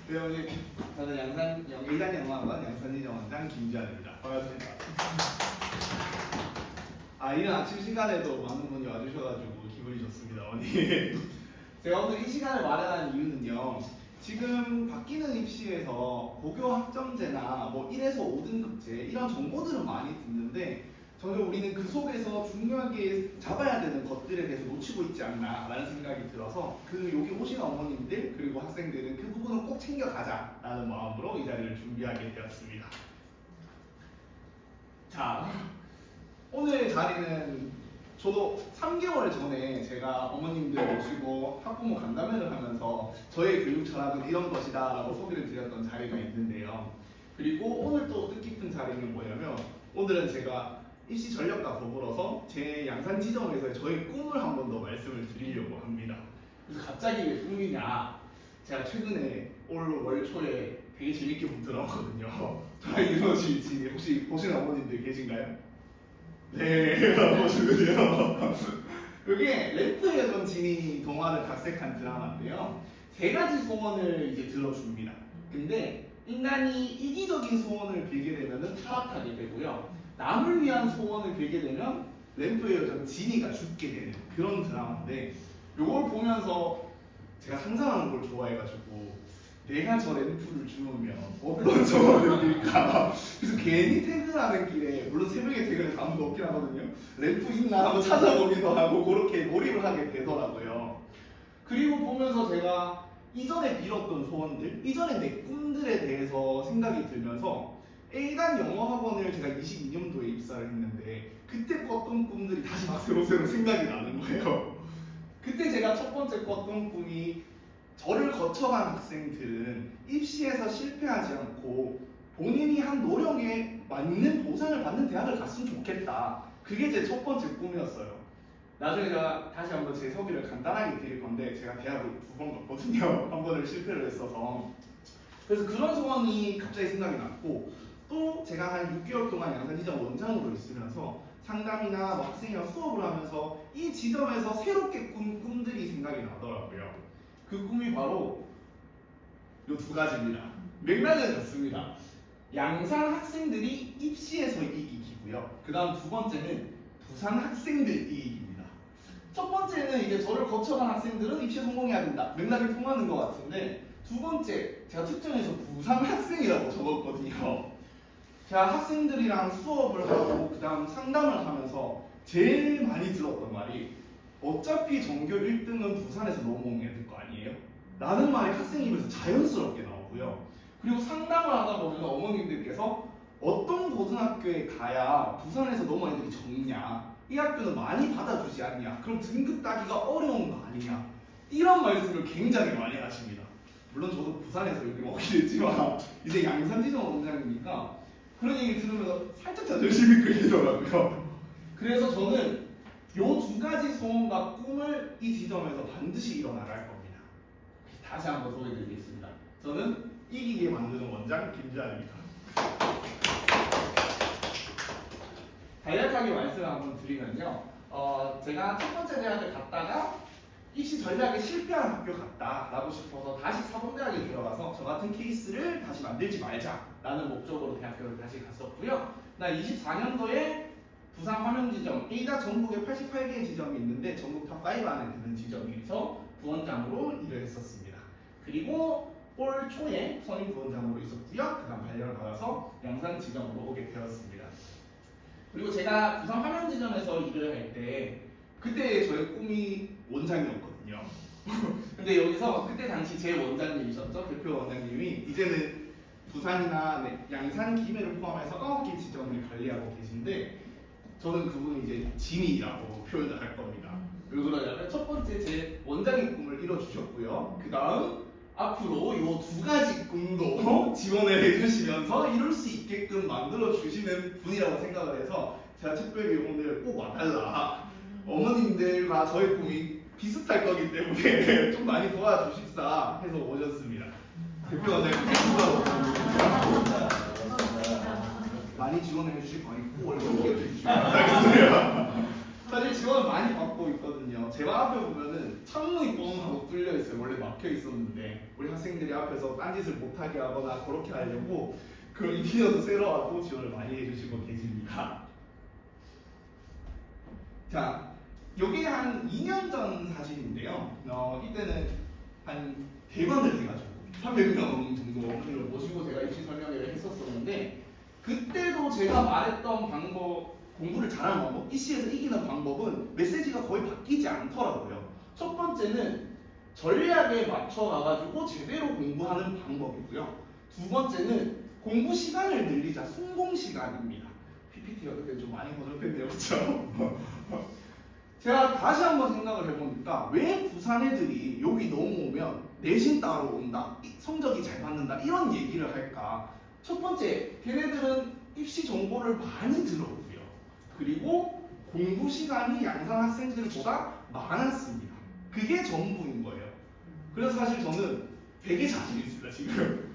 네, 오늘 저는 A단 영화관 양산지정원장 김지환입니다. 반갑습니다. 이런 아침 시간에도 많은 분이 와주셔가지고 기분이 좋습니다. 제가 오늘 이 시간을 마련한 이유는요. 지금 바뀌는 입시에서 고교 학점제나 뭐 1에서 5등급제 이런 정보들은 많이 듣는데 저는 우리는 그 속에서 중요하게 잡아야 되는 것들에 대해서 놓치고 있지 않나라는 생각이 들어서 여기 오신 어머님들 그리고 학생들은 그 부분을 꼭 챙겨가자라는 마음으로 이 자리를 준비하게 되었습니다. 자, 오늘 자리는 저도 3개월 전에 제가 어머님들 모시고 학부모 간담회를 하면서 저의 교육 철학은 이런 것이다 라고 소개를 드렸던 자리가 있는데요. 그리고 오늘 또 뜻깊은 자리는 뭐냐면 오늘은 제가 입시 전력과 더불어서 제 양산 지정에서 저의 꿈을 한 번 더 말씀을 드리려고 합니다. 그래서 갑자기 왜 꿈이냐? 제가 최근에 올 월 초에 되게 재밌게 본 드라마거든요. 저희 유노지 혹시 보시는 어머님들 계신가요? 네, 보시군요. 그게 램프의 던 진이 동화를 각색한 드라마인데요. 세 가지 소원을 이제 들어줍니다. 근데 인간이 이기적인 소원을 빌게 되면 타락하게 되고요. 남을 위한 소원을 빌게 되면 램프의 여전 지니가 죽게 되는 그런 드라마인데 이걸 보면서 제가 상상하는 걸 좋아해가지고 내가 저 램프를 주우면 어떤 소원을 빌까. 그래서 괜히 퇴근하는 길에 물론 새벽에 퇴근해서 아무도 없긴 하거든요. 램프 있나 하고 찾아보기도 하고 그렇게 몰입을 하게 되더라고요. 그리고 보면서 제가 이전에 빌었던 소원들, 이전에 내 꿈들에 대해서 생각이 들면서 A단 영어학원을 제가 22년도에 입사를 했는데 그때 꿨던 꿈들이 다시 막 새록새록 생각이 나는 거예요. 그때 제가 첫 번째 꿨던 꿈이 저를 거쳐간 학생들은 입시에서 실패하지 않고 본인이 한 노력에 맞는 보상을 받는 대학을 갔으면 좋겠다. 그게 제 첫 번째 꿈이었어요. 나중에 제가 다시 한번 제 소개를 간단하게 드릴 건데 제가 대학을 2번 갔거든요. 한 번을 실패를 했어서. 그래서 그런 소원이 갑자기 생각이 났고 또 제가 한 6개월 동안 양산지점 원장으로 있으면서 상담이나 학생이랑 수업을 하면서 이 지점에서 새롭게 꾼 꿈들이 생각이 나더라고요. 그 꿈이 바로 이 두 가지입니다. 맥락은 같습니다. 양산 학생들이 입시에서 이기기고요. 그 다음 두 번째는 부산 학생들 이기기입니다. 첫 번째는 이제 저를 거쳐간 학생들은 입시에 성공해야 된다. 맥락이 통하는 것 같은데 두 번째 제가 특정해서 부산 학생이라고 적었거든요. 제가 학생들이랑 수업을 하고 그 다음 상담을 하면서 제일 많이 들었던 말이 어차피 전교 1등은 부산에서 넘어온 애들 거 아니에요? 라는 말이 학생 입에서 자연스럽게 나오고요. 그리고 상담을 하다 보면 어머님들께서 어떤 고등학교에 가야 부산에서 넘어온 애들이 적냐? 이 학교는 많이 받아주지 않냐? 그럼 등급 따기가 어려운 거 아니냐? 이런 말씀을 굉장히 많이 하십니다. 물론 저도 부산에서 이렇게 먹게 됐지만 이제 양산지정 원장이니까 그런 얘기 들으면서 살짝 자존심이 끌리더라고요. 그래서 저는 이 두 가지 소원과 꿈을 이 지점에서 반드시 이뤄나갈 겁니다. 다시 한번 소개드리겠습니다. 저는 이기게 만드는 원장 김지환입니다. 간략하게 말씀을 한번 드리면요. 제가 첫 번째 대학을 갔다가 입시 전략에 실패한 학교 갔다라고 싶어서 다시 사범대학에 들어가서 저 같은 케이스를 다시 만들지 말자라는 목적으로 대학교를 다시 갔었고요. 나 24년도에 부산 화명지점, A다 전국에 88개의 지점이 있는데 전국 탑5 안에 드는 지점에서 부원장으로 일을 했었습니다. 그리고 올 초에 선임 부원장으로 있었고요. 그 다음 발령을 받아서 양산 지점으로 오게 되었습니다. 그리고 제가 부산 화명지점에서 일을 할 때 그때 저의 꿈이 원장이었거든요. 근데 여기서 그때 당시 제 원장님이셨죠. 대표 원장님이 이제는 부산이나 양산, 김해를 포함해서 9개 지점을 관리하고 계신데 저는 그분이 이제 진이라고 표현을 할 겁니다. 왜 그러냐면 첫 번째 제 원장의 꿈을 이뤄주셨고요. 그 다음 앞으로 이 두 가지 꿈도 지원을 해주시면서 이룰 수 있게끔 만들어주시는 분이라고 생각을 해서 제가 특별히 오늘 꼭 와달라. 어머님들과 저의 꿈이 비슷할 거기 때문에 좀 많이 도와주십사 해서 오셨습니다. 대표 원장님 감사합니다. 많이 지원해 주실 거니까 꼭 월급 주시면 감사하겠습니다. 사실 지원을 많이 받고 있거든요. 같아요. 제가 앞에 보면은 창문이 뻥 하고 뚫려 있어요. 원래 막혀 있었는데 우리 학생들이 앞에서 딴짓을 못하게 하거나 그렇게 하려고 그 인테리어도 새로 하고 지원을 많이 해주시고 계십니다. 자, 요게 한 2년 전 사진인데요. 이때는 한 대관을 해가지고 300명 정도 어머니를 모시고 제가 입시 설명회를 했었었는데 그때도 제가 말했던 방법, 공부를 잘하는 방법, 입시에서 이기는 방법은 메시지가 거의 바뀌지 않더라고요. 첫 번째는 전략에 맞춰가가지고 제대로 공부하는 방법이고요. 두 번째는 공부 시간을 늘리자, 순공 시간입니다. PPT가 그때 좀 많이 허접했네요, 그렇죠? 제가 다시 한번 생각을 해보니까 왜 부산 애들이 여기 넘어오면 내신 따로 온다, 성적이 잘 받는다 이런 얘기를 할까? 첫 번째, 걔네들은 입시 정보를 많이 들었고요. 그리고 공부 시간이 양산 학생들보다 많았습니다. 그게 전부인 거예요. 그래서 사실 저는 되게 자신 있습니다, 지금.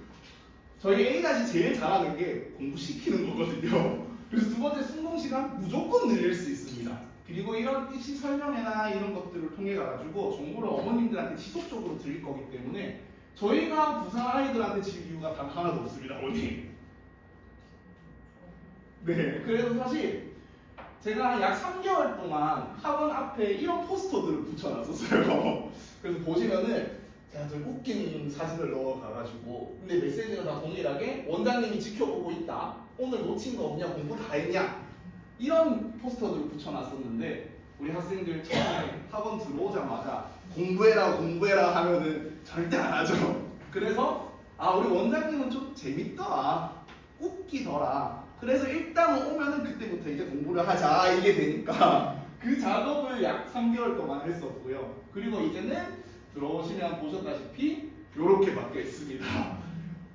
저희 A가 제일 잘하는 게 공부시키는 거거든요. 그래서 두 번째, 순공 시간 무조건 늘릴 수 있습니다. 그리고 이런 입시 설명회나 이런 것들을 통해 가지고 정보를 어머님들한테 지속적으로 드릴 거기 때문에 저희가 부산 아이들한테 질 이유가 단 하나도 없습니다, 어머니. 네, 그래서 사실 제가 약 3개월 동안 학원 앞에 이런 포스터들을 붙여놨었어요. 그래서 보시면은 제가 좀 웃긴 사진을 넣어가가지고 근데 메시지는 다 동일하게 원장님이 지켜보고 있다. 오늘 놓친 거 없냐? 공부 다 했냐? 이런 포스터들을 붙여놨었는데 우리 학생들 처음에 학원 들어오자마자 공부해라 공부해라 하면은 절대 안 하죠. 그래서 우리 원장님은 좀 재밌더라, 웃기더라. 그래서 일단 오면은 그때부터 이제 공부를 하자 이게 되니까 그 작업을 약 3개월 동안 했었고요. 그리고 이제는 들어오시면 보셨다시피 이렇게 바뀌어 있습니다.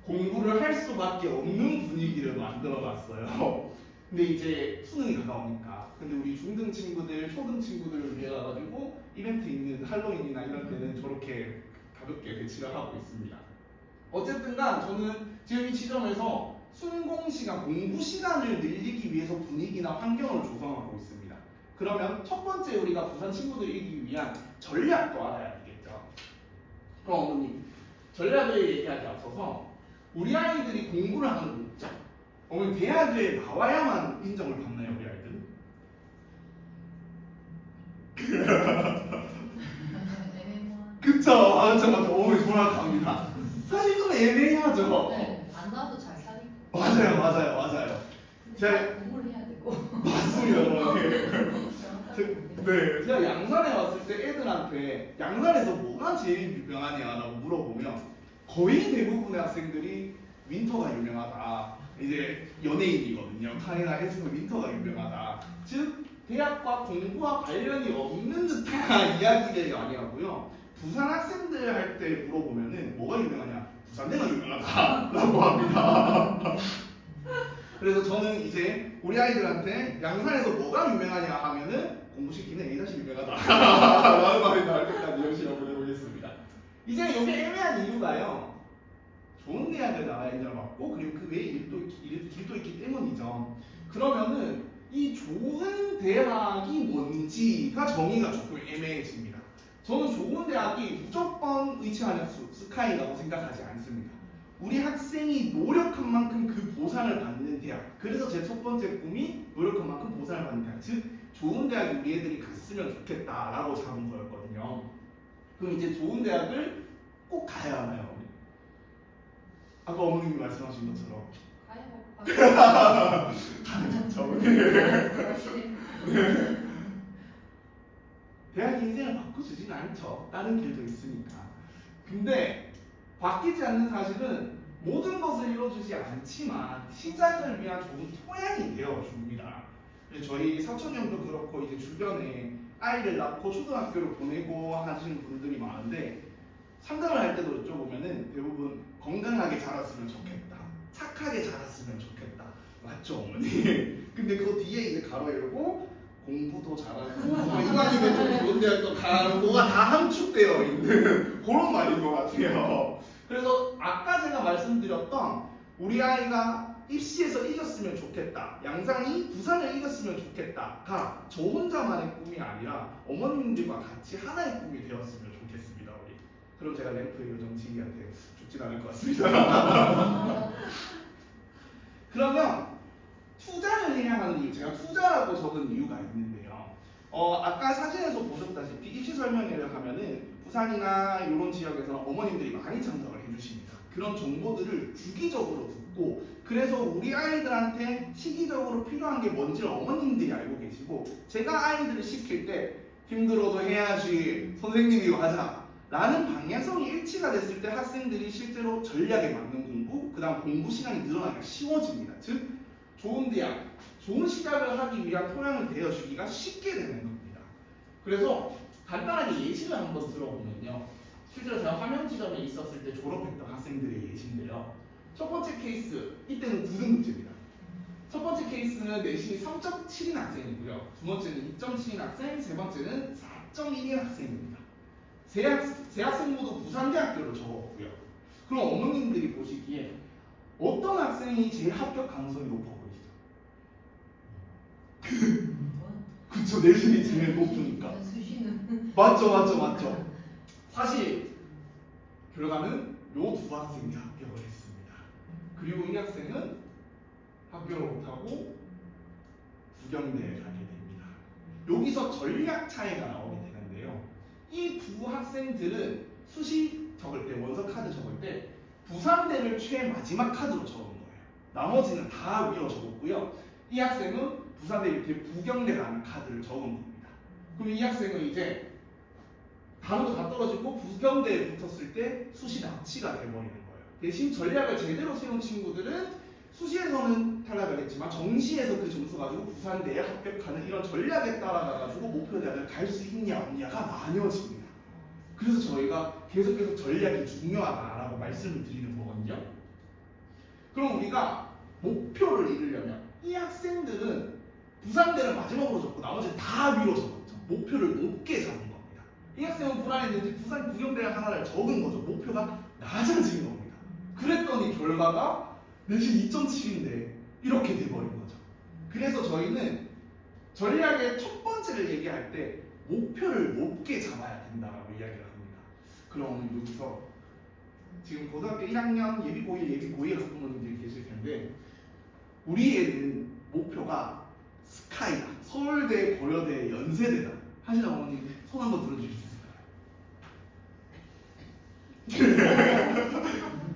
공부를 할 수밖에 없는 분위기를 만들어놨어요. 근데 이제 수능이 가까우니까. 근데 우리 중등 친구들, 초등 친구들을 위해 가지고 이벤트 있는 할로윈이나 이런 때는 저렇게 가볍게 배치를 하고 있습니다. 어쨌든간 저는 지금 이 지점에서 순공 시간, 공부 시간을 늘리기 위해서 분위기나 환경을 조성하고 있습니다. 그러면 첫 번째 우리가 부산 친구들이 이기기 위한 전략도 알아야 되겠죠. 그럼 어머님, 전략을 얘기하기 앞서서 우리 아이들이 공부를 하는 목적, 어머니 대학에 나와야만 인정을 받나요, 우리 아이들은? 그쵸, 맞죠. 어머니 정확합니다. 사실 좀 애매하죠. 네, 안 나와도 잘 살리고. 맞아요. 제가 공부를 해야 되고. 맞습니다, 어머니. 네, 제가 양산에 왔을 때 애들한테 양산에서 뭐가 제일 유명하냐라고 물어보면 거의 대부분의 학생들이 윈터가 유명하다. 이제 연예인이거든요. 카이나 해주면 윈터가 유명하다. 즉 대학과 공부와 관련이 없는 듯한 이야기들이 많이 하고요. 부산 학생들 할 때 물어보면은 뭐가 유명하냐? 부산대가 유명하다라고 합니다. 그래서 저는 이제 우리 아이들한테 양산에서 뭐가 유명하냐 하면은 공부시키는 A다시 유명하다 라는 말이 나올 때까지 열심히 한번 해보겠습니다. 이제 이게 애매한 이유가요, 좋은 대학을 나와야 인정을 받고 그리고 그 외에 길도 있기 때문이죠. 그러면은 이 좋은 대학이 뭔지가 정의가 조금 애매해집니다. 저는 좋은 대학이 무조건 의치하는 스카이라고 생각하지 않습니다. 우리 학생이 노력한 만큼 그 보상을 받는 대학. 그래서 제 첫 번째 꿈이 노력한 만큼 보상을 받는 대학. 즉 좋은 대학에 우리 애들이 갔으면 좋겠다라고 잡은 거였거든요. 그럼 이제 좋은 대학을 꼭 가야 하나요? 아까 어머님이 말씀하신 것처럼 가야 좋죠. 대학이 인생을 바꿔주진 않죠. 다른 길도 있으니까. 근데 바뀌지 않는 사실은 모든 것을 이뤄주지 않지만 시작을 위한 좋은 토양이 되어줍니다. 저희 사촌형도 그렇고 이제 주변에 아이를 낳고 초등학교를 보내고 하시는 분들이 많은데 상담을 할 때도 여쭤보면은 대부분 건강하게 자랐으면 좋겠다, 착하게 자랐으면 좋겠다, 맞죠 어머니? 근데 그 뒤에 이제 가로 열고 공부도 잘하고 이관이면 좀 좋은 대학도 가고 뭐가 다 함축되어 있는 그런 말인 것 같아요. 그래서 아까 제가 말씀드렸던 우리 아이가 입시에서 이겼으면 좋겠다. 양상이 부산을 이겼으면 좋겠다가 저 혼자만의 꿈이 아니라 어머님들과 같이 하나의 꿈이 되었으면 좋겠습니다. 우리. 그럼 제가 램프의 요정 지기한테 죽진 않을 것 같습니다. 그러면 투자를 해야 하는 이유, 제가 투자라고 적은 이유가 있는데요. 아까 사진에서 보셨다시피 입시 설명회를 하면은 부산이나 이런 지역에서는 어머님들이 많이 참석을 해주십니다. 그런 정보들을 주기적으로 듣고 그래서 우리 아이들한테 시기적으로 필요한 게 뭔지를 어머님들이 알고 계시고 제가 아이들을 시킬 때 힘들어도 해야지 선생님이 하자 라는 방향성이 일치가 됐을 때 학생들이 실제로 전략에 맞는 공부 그 다음 공부 시간이 늘어나기가 쉬워집니다. 즉 좋은 대학, 좋은 시작을 하기 위한 토양을 되어주기가 쉽게 되는 겁니다. 그래서 간단하게 예시를 한번 들어보면요. 실제로 제가 화명 지점에 있었을 때 졸업했던 학생들의 예시인데요. 첫 번째 케이스, 이때는 9등급제입니다. 첫 번째 케이스는 내신이 3.7인 학생이고요. 두 번째는 2.7인 학생, 세 번째는 4.1인 학생입니다. 세 학생 모두 부산대학교를 적었고요. 그럼 어머님들이 보시기에 어떤 학생이 제일 합격 가능성이 높아 보이시죠? 그쵸, 내신이 제일 높으니까. 수시는 맞죠. 사실 결과는 요 두 학생이 합격을 했습니다. 그리고 이 학생은 합격을 못하고 부경대에 가게 됩니다. 여기서 전략 차이가 나오게 되는데요. 이 두 학생들은 수시 적을 때, 원서 카드 적을 때 부산대를 최 마지막 카드로 적은 거예요. 나머지는 다 위로 적었고요. 이 학생은 부산대 밑에 부경대라는 카드를 적은 겁니다. 그럼 이 학생은 이제 다른 거 다 떨어지고 부경대에 붙었을 때 수시 납치가 돼버리는 거예요. 대신 전략을 제대로 세운 친구들은 수시에서는 탈락을 했지만 정시에서 그 점수 가지고 부산대에 합격하는 이런 전략에 따라가가지고 목표 대학을 갈 수 있냐 없냐가 나뉘어집니다. 그래서 저희가 계속해서 전략이 중요하다라고 말씀을 드리는 거거든요. 그럼 우리가 목표를 이루려면 이 학생들은 부산대를 마지막으로 적고 나머지는 다 위로 적었죠. 목표를 높게 잡은 겁니다. 이 학생은 불안했는지 부산 부경대를 하나를 적은 거죠. 목표가 낮아진 겁니다. 그랬더니 결과가 내신 2.7인데 이렇게 돼버린 거죠. 그래서 저희는 전략의 첫 번째를 얘기할 때 목표를 높게 잡아야 된다라고 이야기를 합니다. 그럼 여기서 지금 고등학교 1학년 예비 고1 학부모님들이 계실 텐데 우리 애는 목표가 스카이다. 서울대, 고려대, 연세대다. 하시는 어머님 손 한번 들어주실 수 있을까요?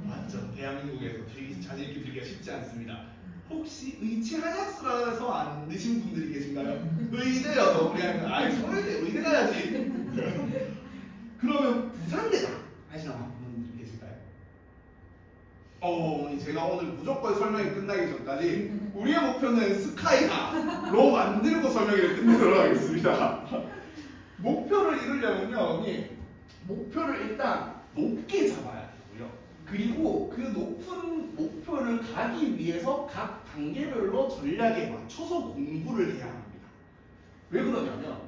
맞죠. 대한민국에서 자신 있게 들기가 쉽지 않습니다. 혹시 의치하셨어서 안 드신 분들이 계신가요? 의대여서 우리 아이 서울대 의대 가야지. 그러면 부산대다 하시는 분들이 계실까요? 어머니 제가 오늘 무조건 설명이 끝나기 전까지 우리의 목표는 스카이다로 만들고 설명을 끝내도록 하겠습니다. 목표를 이루려면요, 어머니 목표를 일단 높게 잡아야 되고요. 그리고 그 높은 목표를 가기 위해서 각 단계별로 전략에 맞춰서 공부를 해야 합니다. 왜 그러냐면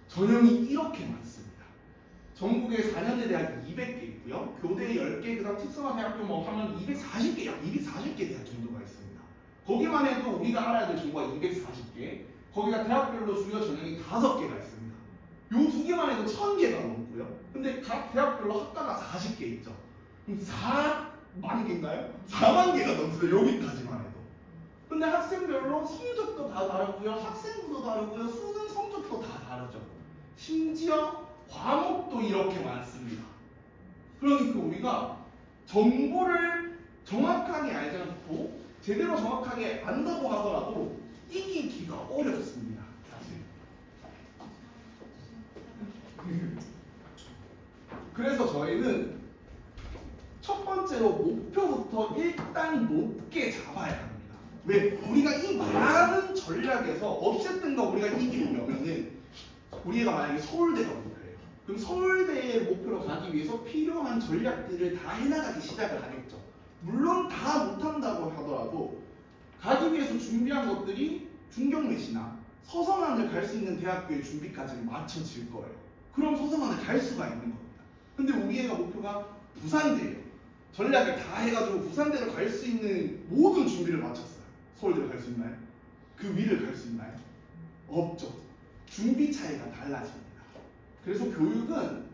전형이 이렇게 많습니다. 전국에 4년제 대학이 200개 있고요. 교대 10개, 그 다음 특성화대학교 뭐 하면 240개, 약 240개 대학 정도가 있습니다. 거기만 해도 우리가 알아야 될 정보가 240개, 거기가 대학별로 주요 전형이 5개가 있습니다. 요 두 개만 해도 1000개가 넘고요. 근데 각 대학별로 학과가 40개 있죠. 그럼 4만 개인가요? 4만 개가 넘습니다. 여기까지만 해도. 근데 학생별로 성적도 다 다르고요. 학생부도 다르고요. 수능 성적도 다 다르죠. 심지어 과목도 이렇게 많습니다. 그러니까 우리가 정보를 정확하게 알지 않고 제대로 정확하게 안다고 하더라도 이기기가 어렵습니다. 사실. 그래서 저희는 첫 번째로 목표부터 일단 높게 잡아야 합니다. 왜? 우리가 이 많은 전략에서 어쨌든 가 우리가 이기려면은 우리가 만약에 서울대가 목표예요. 그럼 서울대의 목표로 가기 위해서 필요한 전략들을 다 해나가기 시작을 하겠죠. 물론 다 못한다고 하더라도 가기 위해서 준비한 것들이 중경외시나 서성안을 갈 수 있는 대학교의 준비까지는 맞춰질 거예요. 그럼 서성안을 갈 수가 있는 겁니다. 근데 우리 애가 목표가 부산대예요. 전략을 다 해가지고 부산대로 갈 수 있는 모든 준비를 마쳤어요. 서울대로 갈 수 있나요? 그 위를 갈 수 있나요? 없죠. 준비 차이가 달라집니다. 그래서 교육은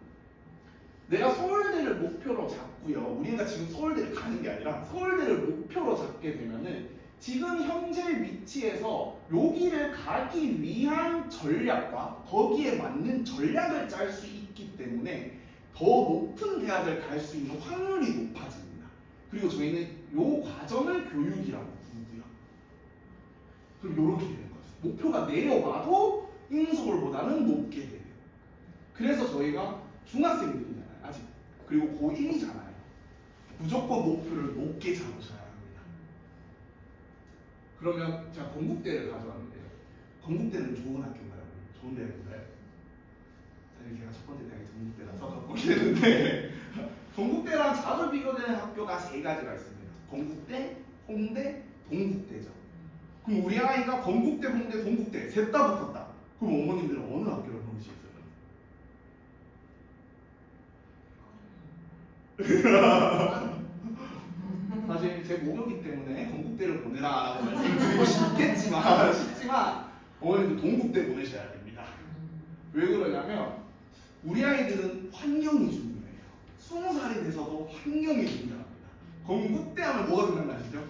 내가 서울대를 목표로 잡고요. 우리가 지금 서울대를 가는 게 아니라 서울대를 목표로 잡게 되면은 지금 현재 위치에서 여기를 가기 위한 전략과 거기에 맞는 전략을 짤 수 있기 때문에 더 높은 대학을 갈 수 있는 확률이 높아집니다. 그리고 저희는 이 과정을 교육이라고 부르고요. 그럼 이렇게 되는 거죠. 목표가 내려와도 인서울보다는 높게 돼요. 그래서 저희가 중학생들이잖아요. 아직. 그리고 고1이잖아요. 무조건 목표를 높게 잡으셔야 합니다. 그러면 제가 건국대를 가져왔는데요. 건국대는 좋은 학교인가요? 좋은 대학인가요? 사실 제가 첫 번째 대학이 건국대라서 갖고 있는데 건국대랑 자주 비교되는 학교가 세 가지가 있습니다. 건국대, 홍대, 동국대죠. 그럼 우리 아이가 건국대, 홍대, 동국대 셋 다 붙었다. 그럼 어머님들은 어느 학교를 보내시겠어요? 사실 제 모교기 때문에 건국대를 보내라라고 말씀드리고 싶지만 어머님도 동국대 보내셔야 됩니다. 왜 그러냐면 우리 아이들은 환경이 중요해요. 20살이 돼서도 환경이 중요합니다. 건국대 하면 뭐가 생각나시죠?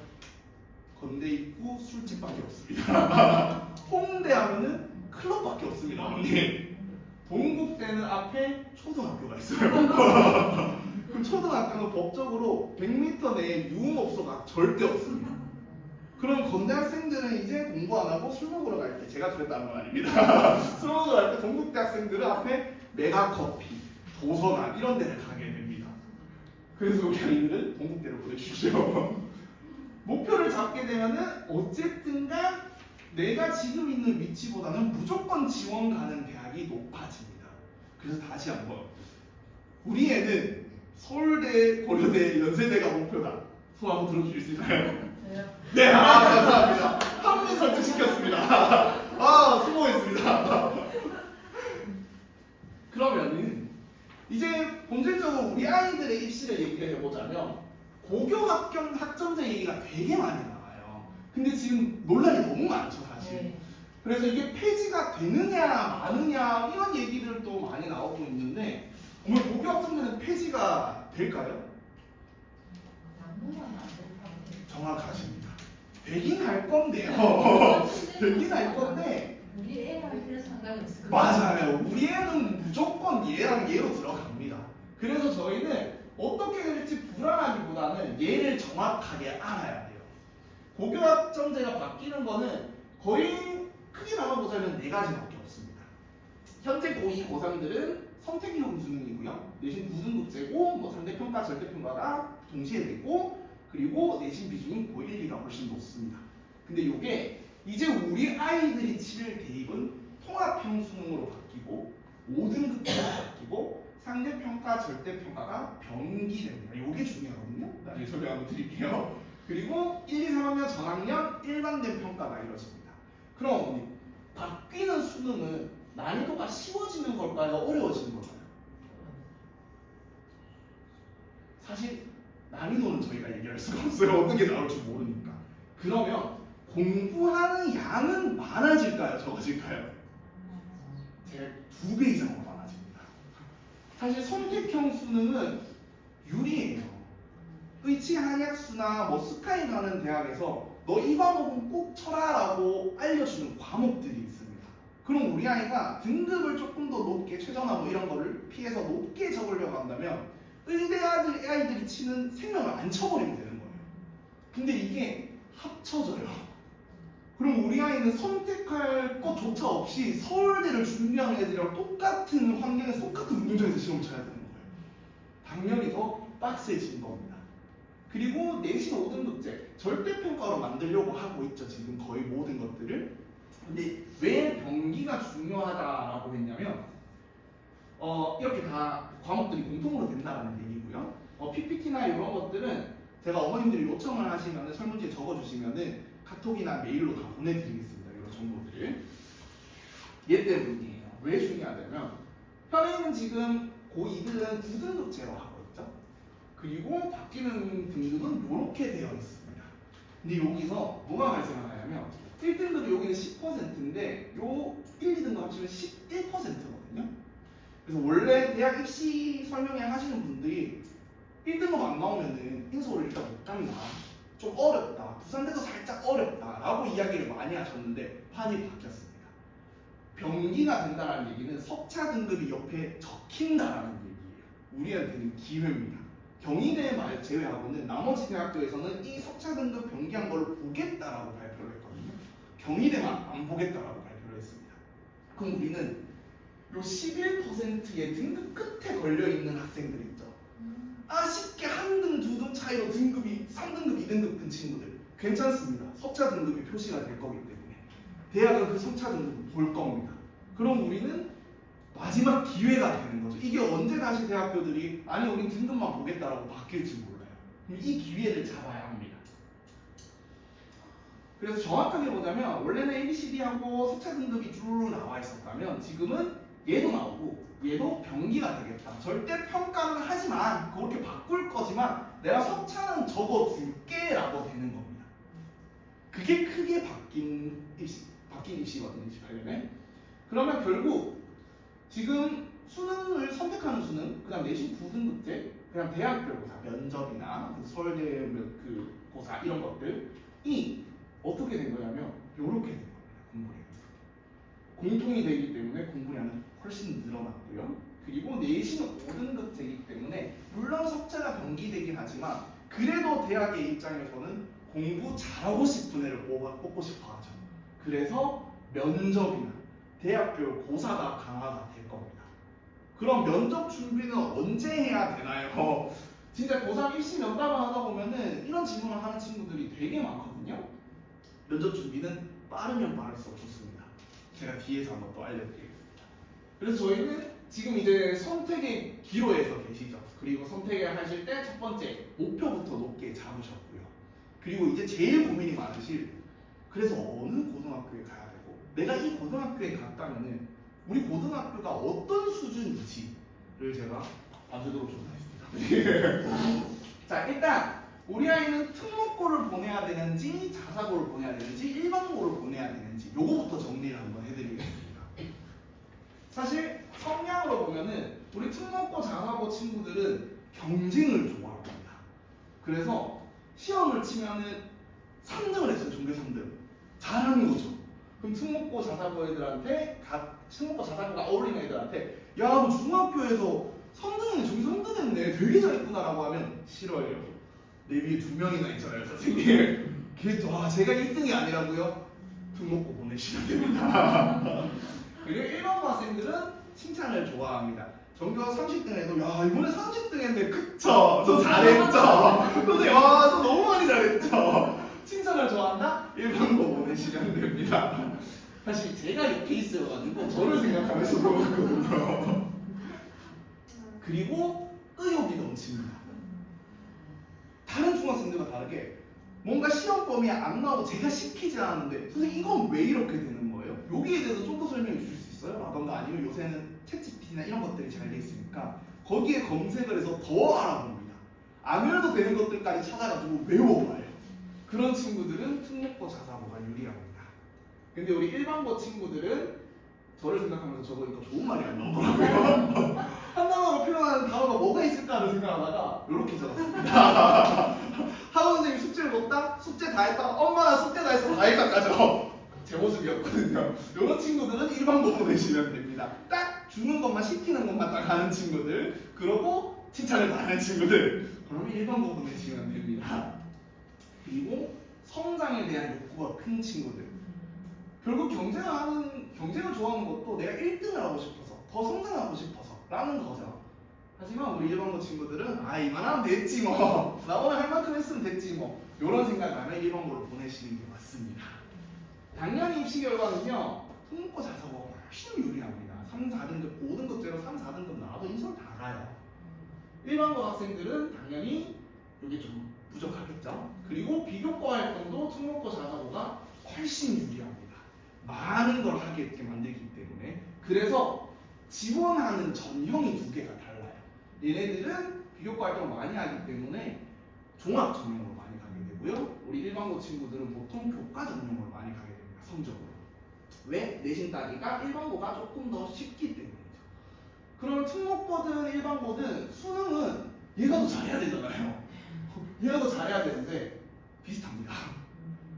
건대 있고 술집밖에 없습니다. 홍대 하면은 클럽밖에 없습니다. 어머니. 동국대는 앞에 초등학교가 있어요. 그럼 초등학교는 법적으로 100m 내에 유흥업소가 절대 없습니다. 그럼 건대 학생들은 이제 공부 안 하고 술 먹으러 갈 때, 제가 그랬다는 건 아닙니다. 술 먹으러 갈 때 동국대 학생들은 앞에 메가커피, 도서관 이런 데를 가게 됩니다. 그래서 우리 아이들은 동국대로 보내주십시오. 목표를 잡게 되면은 어쨌든간 내가 지금 있는 위치보다는 무조건 지원 가는 대학이 높아집니다. 그래서 다시 한번 우리 애는 서울대, 고려대, 연세대가 목표다. 손 한번 들어주실 수 있나요? 네, 감사합니다. 한 분 설득시켰습니다. 수고했습니다. 그러면은 이제 본질적으로 우리 아이들의 입시를 얘기를 해보자면 고교 학점제 얘기가 되게 많이 나와요. 근데 지금 논란이 너무 많죠, 사실. 네. 그래서 이게 폐지가 되느냐 마느냐 이런 얘기들도 많이 나오고 있는데 오늘 고교 학점제는 폐지가 될까요? 양보만 안 된다고. 정확하십니다. 되긴 할 건데요. 되긴 할 건데 우리 애 할 때는 상관이 없을 것 맞아요. 우리 애는 무조건 얘랑 얘로 들어갑니다. 그래서 저희는 어떻게 될지 불안하기보다는 얘를 정확하게 알아야 돼요. 고교 학점제가 바뀌는 거는 거의 크게 나눠보자면 네 가지밖에 없습니다. 현재 고2, 고3들은 선택형 수능이고요. 내신 9등급제고 뭐 상대평가, 절대평가가 동시에 되고 그리고 내신 비중이 고1, 2가 훨씬 높습니다. 근데 이게 이제 우리 아이들이 치를 대입은 통합형 수능으로 바뀌고 5등급제로 바뀌고 상대평가, 절대평가가 병기됩니다. 이게 중요하거든요. 나중에 설명 한번 드릴게요. 그리고 1, 2, 3학년 전학년 일반된 평가가 이루어집니다. 그럼 바뀌는 수능은 난이도가 쉬워지는 걸까요? 어려워지는 걸까요? 사실 난이도는 저희가 얘기할 수가 없어요. 어떻게 나올지 모르니까. 그러면 공부하는 양은 많아질까요? 적어질까요? 제가 2배 이상으로 많아집니다. 사실 선택형 수능은 유리해요. 의치 한약수나 뭐 스카이 가는 대학에서 너 이 과목은 꼭 쳐라라고 알려주는 과목들이 있습니다. 그럼 우리 아이가 등급을 조금 더 높게 최저나 뭐 이런 거를 피해서 높게 적으려고 한다면 의대 아이들이 치는 생명을 안 쳐버리면 되는 거예요. 근데 이게 합쳐져요. 그럼 우리 아이는 선택할 것조차 없이 서울대를 준비하는 애들이랑 똑같은 환경에서 똑같은 운동장에서 시험을 쳐야 되는 거예요. 당연히 더 빡세진 겁니다. 그리고 내신 5등급제 절대평가로 만들려고 하고 있죠. 지금 거의 모든 것들을. 근데 왜 병기가 중요하다라고 했냐면 이렇게 다 과목들이 공통으로 된다는 얘기고요. PPT나 이런 것들은 제가 어머님들이 요청을 하시면 설문지에 적어주시면은 카톡이나 메일로 다 보내드리겠습니다. 이런 정보들을. 얘 때문이에요. 왜 중요하냐면 현행은 지금 고2들은 9등급제로 하고 있죠. 그리고 바뀌는 등급은 이렇게 되어 있습니다. 근데 여기서 뭐가 발생하냐면 1등급이 여기는 10%인데 요 1, 2등급 합치면 11%거든요. 그래서 원래 대학 입시 설명회 하시는 분들이 1등급 안 나오면은 인서울 일단 못 간다, 좀 어렵다, 부산대도 살짝 어렵다 라고 이야기를 많이 하셨는데 판이 바뀌었습니다. 병기가 된다는 얘기는 석차 등급이 옆에 적힌다라는 얘기예요. 우리한테는 기회입니다. 경희대만 제외하고는 나머지 대학교에서는 이 석차 등급 병기한 걸 보겠다라고 발표를 했거든요. 경희대만 안 보겠다라고 발표를 했습니다. 그럼 우리는 요 11%의 등급 끝에 걸려있는 학생들 있죠. 아쉽게 한 등, 두 등 차이로 등급이 3등급, 2등급 든 친구들 괜찮습니다. 석차 등급이 표시가 될 거기 때문에 대학은 그 석차 등급을 볼 겁니다. 그럼 우리는 마지막 기회가 되는 거죠. 이게 언제 다시 대학교들이 아니 우린 등급만 보겠다라고 바뀔지 몰라요. 그럼 이 기회를 잡아야 합니다. 그래서 정확하게 보자면 원래는 ABCD하고 석차 등급이 쭉 나와 있었다면 지금은 얘도 나오고 얘도 병기가 되겠다. 절대 평가는 하지만 그렇게 바꿀 거지만 내가 석차는 적어줄게라고 되는 겁니다. 그게 크게 바뀐 입시거든요. 28년에. 그러면 결국 지금 수능을 선택하는 수능, 그 다음 내신 9등급제, 그 다음 대학별 고사, 면접이나 서울대 그 고사 이런 것들이 어떻게 된 거냐면 이렇게 된 겁니다. 공부량이 공통이 되기 때문에 공부량은 훨씬 늘어났고요. 그리고 내신은 5등급제이기 때문에 물론 석차가 병기되긴 하지만 그래도 대학의 입장에서는 공부 잘하고 싶은 애를 뽑고 싶어 하죠. 그래서 면접이나 대학교 고사가 강화가 될 겁니다. 그럼 면접 준비는 언제 해야 되나요? 진짜 고3 입시 면담을 하다 보면은 이런 질문을 하는 친구들이 되게 많거든요. 면접 준비는 빠르면 빠를수록 좋습니다. 제가 뒤에서 한번 또 알려드리겠습니다. 그래서 저희는 지금 이제 선택의 기로에서 계시죠. 그리고 선택을 하실 때 첫 번째 목표부터 높게 잡으셨고요. 그리고 이제 제일 고민이 많으실 그래서 어느 고등학교에 가야 되고 내가 이 고등학교에 갔다면은 우리 고등학교가 어떤 수준인지를 제가 밤새도록 조사했습니다. 자, 일단 우리 아이는 특목고를 보내야 되는지 자사고를 보내야 되는지 일반고를 보내야 되는지 요거부터 정리를 한번 해드리겠습니다. 사실 성향으로 보면은 우리 특목고 자사고 친구들은 경쟁을 좋아합니다. 그래서 시험을 치면은 3등을 했어요. 전교 3등. 잘하는 거죠. 그럼 특목고 자사고 애들한테 특목고 자사고가 어울리는 애들한테 야 너 중학교에서 3등했네 전교 3등 했네 되게 잘했구나라고 하면 싫어해요. 내 위에 2명이나 있잖아요 선생님. 걔도 제가 1등이 아니라고요? 특목고 보내시면 됩니다. 그리고 일반고 학생들은 칭찬을 좋아합니다. 전교 30등 해도 야 이번에 30등 했는데 그쵸? 저 잘했죠? 근데 저 너무 많이 잘했죠? 칭찬을 좋아한다? 일반고 보내시면 됩니다. 사실 제가 이 케이스여가지고 저를 생각하면서 그러거든요. 그리고 의욕이 넘칩니다. 다른 중학생들과 다르게 뭔가 시험 범위에 안 나오고 제가 시키지 않았는데 선생님 이건 왜 이렇게 되는 거예요? 여기에 대해서 좀 더 설명해 주실 수 있어요? 라던가 아니면 요새는 챗GPT나 이런 것들이 잘 돼 있으니까 거기에 검색을 해서 더 알아봅니다. 안 외워도 되는 것들까지 찾아가지고 외워봐요. 그런 친구들은 특목고 자사고가 유리합니다. 근데 우리 일반고 친구들은 저를 생각하면서 저도 이거 좋은 말이 안 나오더라고요. 한 단어로 표현하는 단어가 뭐가 있을까를 생각하다가 이렇게 적었습니다. 학원 선생님 숙제를 줬다? 숙제 다 했다? 엄마 나 숙제 다 했어. 다 했다까죠. 제 모습이었거든요. 이런 친구들은 일반고 보내시면 됩니다. 딱 주는 것만 시키는 것만 딱 하는 친구들, 그러고 칭찬을 받는 친구들, 그러면 일반고 보내시면 됩니다. 그리고 성장에 대한 욕구가 큰 친구들. 결국 경쟁을 좋아하는 것도 내가 1등을 하고 싶어서, 더 성장하고 싶어서 라는 거죠. 하지만 우리 일반고 친구들은 이만하면 됐지 뭐. 나 오늘 할 만큼 했으면 됐지 뭐. 이런 생각하면 일반고로 보내시는 게 맞습니다. 당연히 입시 결과는요. 특목고 자사고가 훨씬 유리합니다. 3, 4등급, 5등급제로 3, 4등급 나와도 인서울 다 가요. 일반고 학생들은 당연히 이게 좀 부족하겠죠. 그리고 비교과 활동도 특목고 자사고가 훨씬 유리합니다. 많은 걸 하게 만들기 때문에. 그래서 지원하는 전형이 두 개가 달라요. 얘네들은 비교과 활동을 많이 하기 때문에 종합 전형으로 많이 가게 되고요. 우리 일반고 친구들은 보통 교과 전형으로 많이 가게 됩니다. 성적으로. 왜? 내신 따기가 일반고가 조금 더 쉽기 때문이죠. 그러면 특목고든 일반고든 수능은 얘가 더 잘해야 되잖아요. 얘가 더 잘해야 되는데 비슷합니다.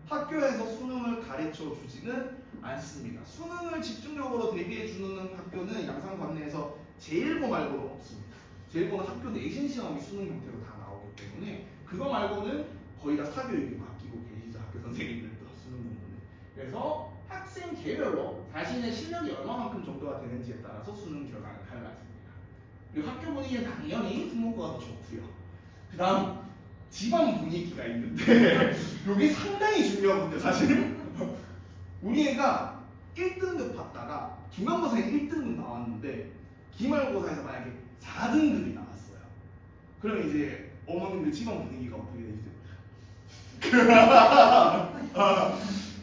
학교에서 수능을 가르쳐 주지는 않습니다. 수능을 집중적으로 대비해 주는 학교는 양산관내에서 제1고 말고는 없습니다. 제1고는 학교 내신 시험이 수능 형태로 다 나오기 때문에 그거 말고는 거의 다 사교육이 맡기고 계시죠. 학교 선생님들도 수능 공부는. 그래서 학생 개별로 자신의 실력이 얼마만큼 정도가 되는지에 따라서 수능 결과가 달라집니다. 그리고 학교 분위기는 당연히 특목고가 더 좋고요. 그 다음 집안 분위기가 있는데 이게 상당히 중요한데 사실 우리 애가 1등급 받다가 중간고사에 1등급 나왔는데 기말고사에서 만약에 4등급이 나왔어요. 그럼 이제 어머님들 집안 분위기가 어떻게 되시죠?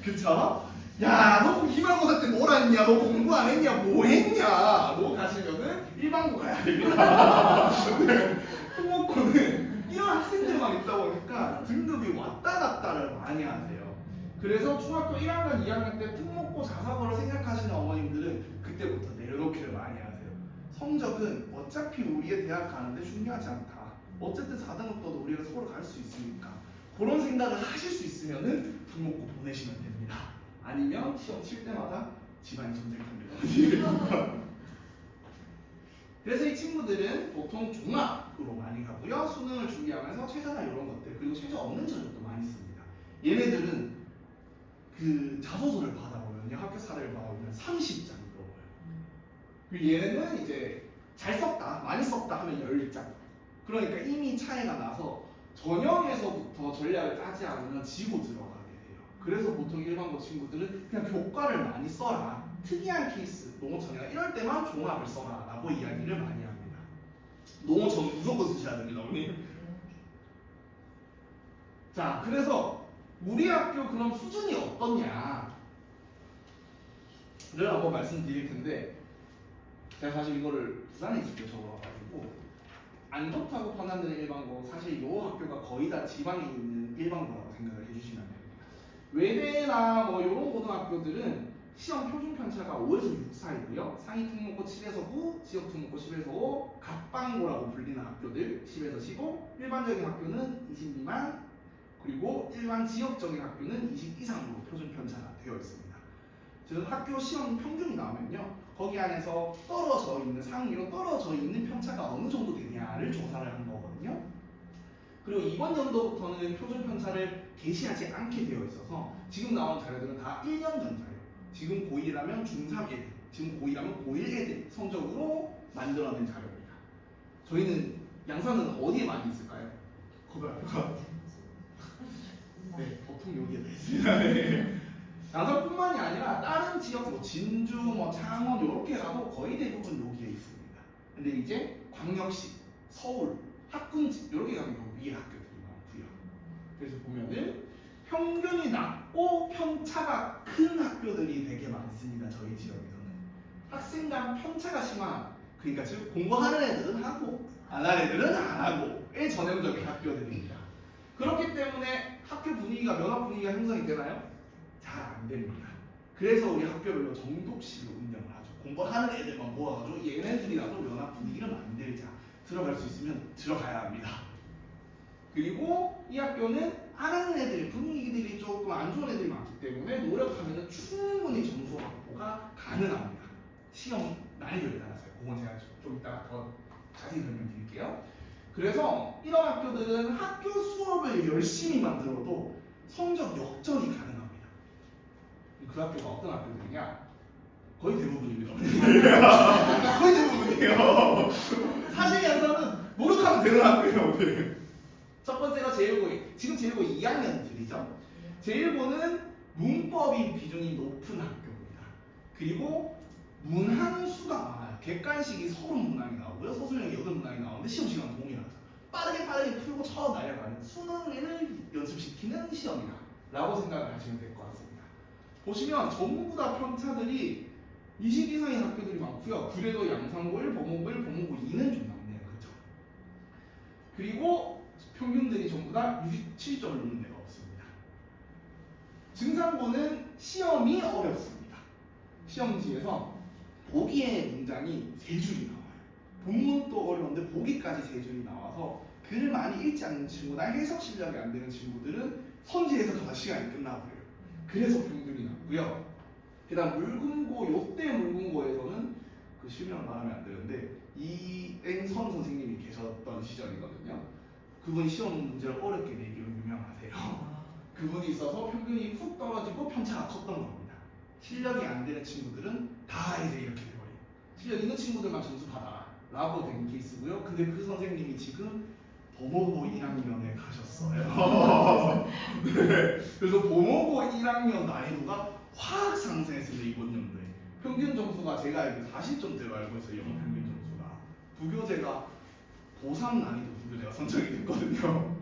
그쵸? 야, 너 기말고사 때 뭘 했냐? 너 공부 안 했냐? 뭐 했냐? 너 가시면은 일반고 가야 됩니다. 특목고는 이런 학생들만 있다 보니까 등급이 왔다 갔다를 많이 하세요. 그래서 중학교 1학년, 2학년 때 특목고 자사고를 생각하시는 어머님들은 그때부터 내려놓기를 많이 하세요. 성적은 어차피 우리의 대학 가는데 중요하지 않다. 어쨌든 4등급 떠도 우리가 서울 갈 수 있으니까. 그런 생각을 하실 수 있으면은 특목고 보내시면 됩니다. 아니면 시험 칠 때마다 집안이 전쟁합니다. 그래서 이 친구들은 보통 종합으로 많이 가고요. 수능을 준비하면서 최저나 이런 것들 그리고 최저 없는 전형도 많이 씁니다. 얘네들은 그 자소서를 받아보면요. 학교 사례를 받아보면 30장이 넘어요. 그리고 얘네는 이제 잘 썼다, 많이 썼다 하면 10장. 그러니까 이미 차이가 나서 전형에서부터 전략을 짜지 않으면 지고 들어가게 돼요. 그래서 보통 일반고 친구들은 그냥 교과를 많이 써라. 특이한 케이스, 농어촌이나 이럴 때만 종합을 써라 라고 이야기를 많이 합니다. 농어촌 무조건 쓰셔야 됩니다. 우리. 자, 그래서 우리 학교 그럼 수준이 어떻냐 를 한번 말씀드릴 텐데 제가 사실 이거를 부산에 있을 때 적어와가지고 안 좋다고 판단되는 일반고 사실 이 학교가 거의 다 지방에 있는 일반고라고 생각을 해주시면 됩니다. 외대나 뭐 이런 고등학교들은 시험 표준 편차가 5에서 6 사이고요. 상위 특목고 7에서 9, 지역 특목고 10에서 5, 갑방고라고 불리는 학교들 10에서 15, 일반적인 학교는 20 미만, 그리고 일반 지역적인 학교는 20 이상으로 표준 편차가 되어 있습니다. 즉 학교 시험 평균이 나오면요. 거기 안에서 떨어져 있는 상위로 떨어져 있는 편차가 어느 정도 되냐를 조사를 한 거거든요. 그리고 이번 연도부터는 표준 편차를 게시하지 않게 되어 있어서 지금 나온 자료들은 다 1년 전 자료. 지금 고1이라면 중3 애들, 지금 고1이라면 고1 애들 성적으로 만들어낸 자료입니다. 저희는 양산은 어디에 많이 있을까요? 고등학교가? 네, 보통 여기에 다 있습니다. 네. 양산뿐만이 아니라 다른 지역, 뭐 진주, 뭐 창원 이렇게 가도 거의 대부분 여기에 있습니다. 근데 이제 광역시, 서울, 학군지 이렇게 가면 여기 위에 학교들이 많고요. 그래서 보면은 평균이 낮고 편차가 큰 학교들이 되게 많습니다. 저희 지역에서는 학생 간 편차가 심한, 그러니까 즉 공부하는 애들은 하고 안 하는 애들은 안 하고의 전형적인 학교들입니다. 그렇기 때문에 학교 분위기가 면학 분위기가 형성이 되나요? 잘 안 됩니다. 그래서 우리 학교별로 정독식으로 운영을 하죠. 공부하는 애들만 모아가지고 얘네들이라도 면학 분위기를 만들자. 들어갈 수 있으면 들어가야 합니다. 그리고 이 학교는 안 하는 애들, 분위기들이 조금 안 좋은 애들이 많기 때문에 노력하면 충분히 점수 확보가 가능합니다. 시험 난이도에 따라서요. 그건 제가 좀 이따가 더 자세히 설명드릴게요. 그래서 이런 학교들은 학교 수업을 열심히 만들어도 성적 역전이 가능합니다. 그 학교가 어떤 학교들이냐? 거의 대부분입니다. 거의 대부분이에요. 사실 양산은 노력하면 되는 학교예요. 첫 번째가 제1고, 지금 제1고 2학년들이죠. 제1고는 문법인 비중이 높은 학교입니다. 그리고 문항수가 많아요. 객관식이 30문항이 나오고요. 서술형이 8문항이 나오는데 시험 시간 동일하죠. 빠르게 풀고 쳐 날려가는 수능을 연습시키는 시험이다 라고 생각을 하시면 될 것 같습니다. 보시면 전부 다 편차들이 20 이상의 학교들이 많고요. 그래도 양산고 1, 범호고 1, 범호고 2는 좀 많네요. 그렇죠? 그리고 평균들이 전부 다 70점을 넘는 데가 없습니다. 증상고는 시험이 어렵습니다. 시험지에서 보기의 문장이 3줄이 나와요. 본문도 어려운데 보기까지 3줄이 나와서 글을 많이 읽지 않는 친구나 해석 실력이 안 되는 친구들은 선지에서 다 시간이 끝나버려요. 그래서 평균이 낮고요. 그 다음 물금고, 요때 물금고에서는 그 실명을 말하면 안 되는데 이앵선 선생님이 계셨던 시절이거든요. 그분이 시험 문제를 어렵게 내기로 유명하세요. 그분이 있어서 평균이 훅 떨어지고 편차가 컸던 겁니다. 실력이 안 되는 친구들은 다 이제 이렇게 돼버려요. 실력 있는 친구들만 점수 받아라 라고 된 케이스고요. 근데 그 선생님이 지금 보모고 1학년에 가셨어요. 네. 그래서 보모고 1학년 난이도가 확 상승했습니다. 이번 연도에. 평균 점수가 제가 알기로 40점대로 알고 있어요. 영어 평균 점수가. 부교재가 고3 난이도 부교재가 선정이 됐거든요.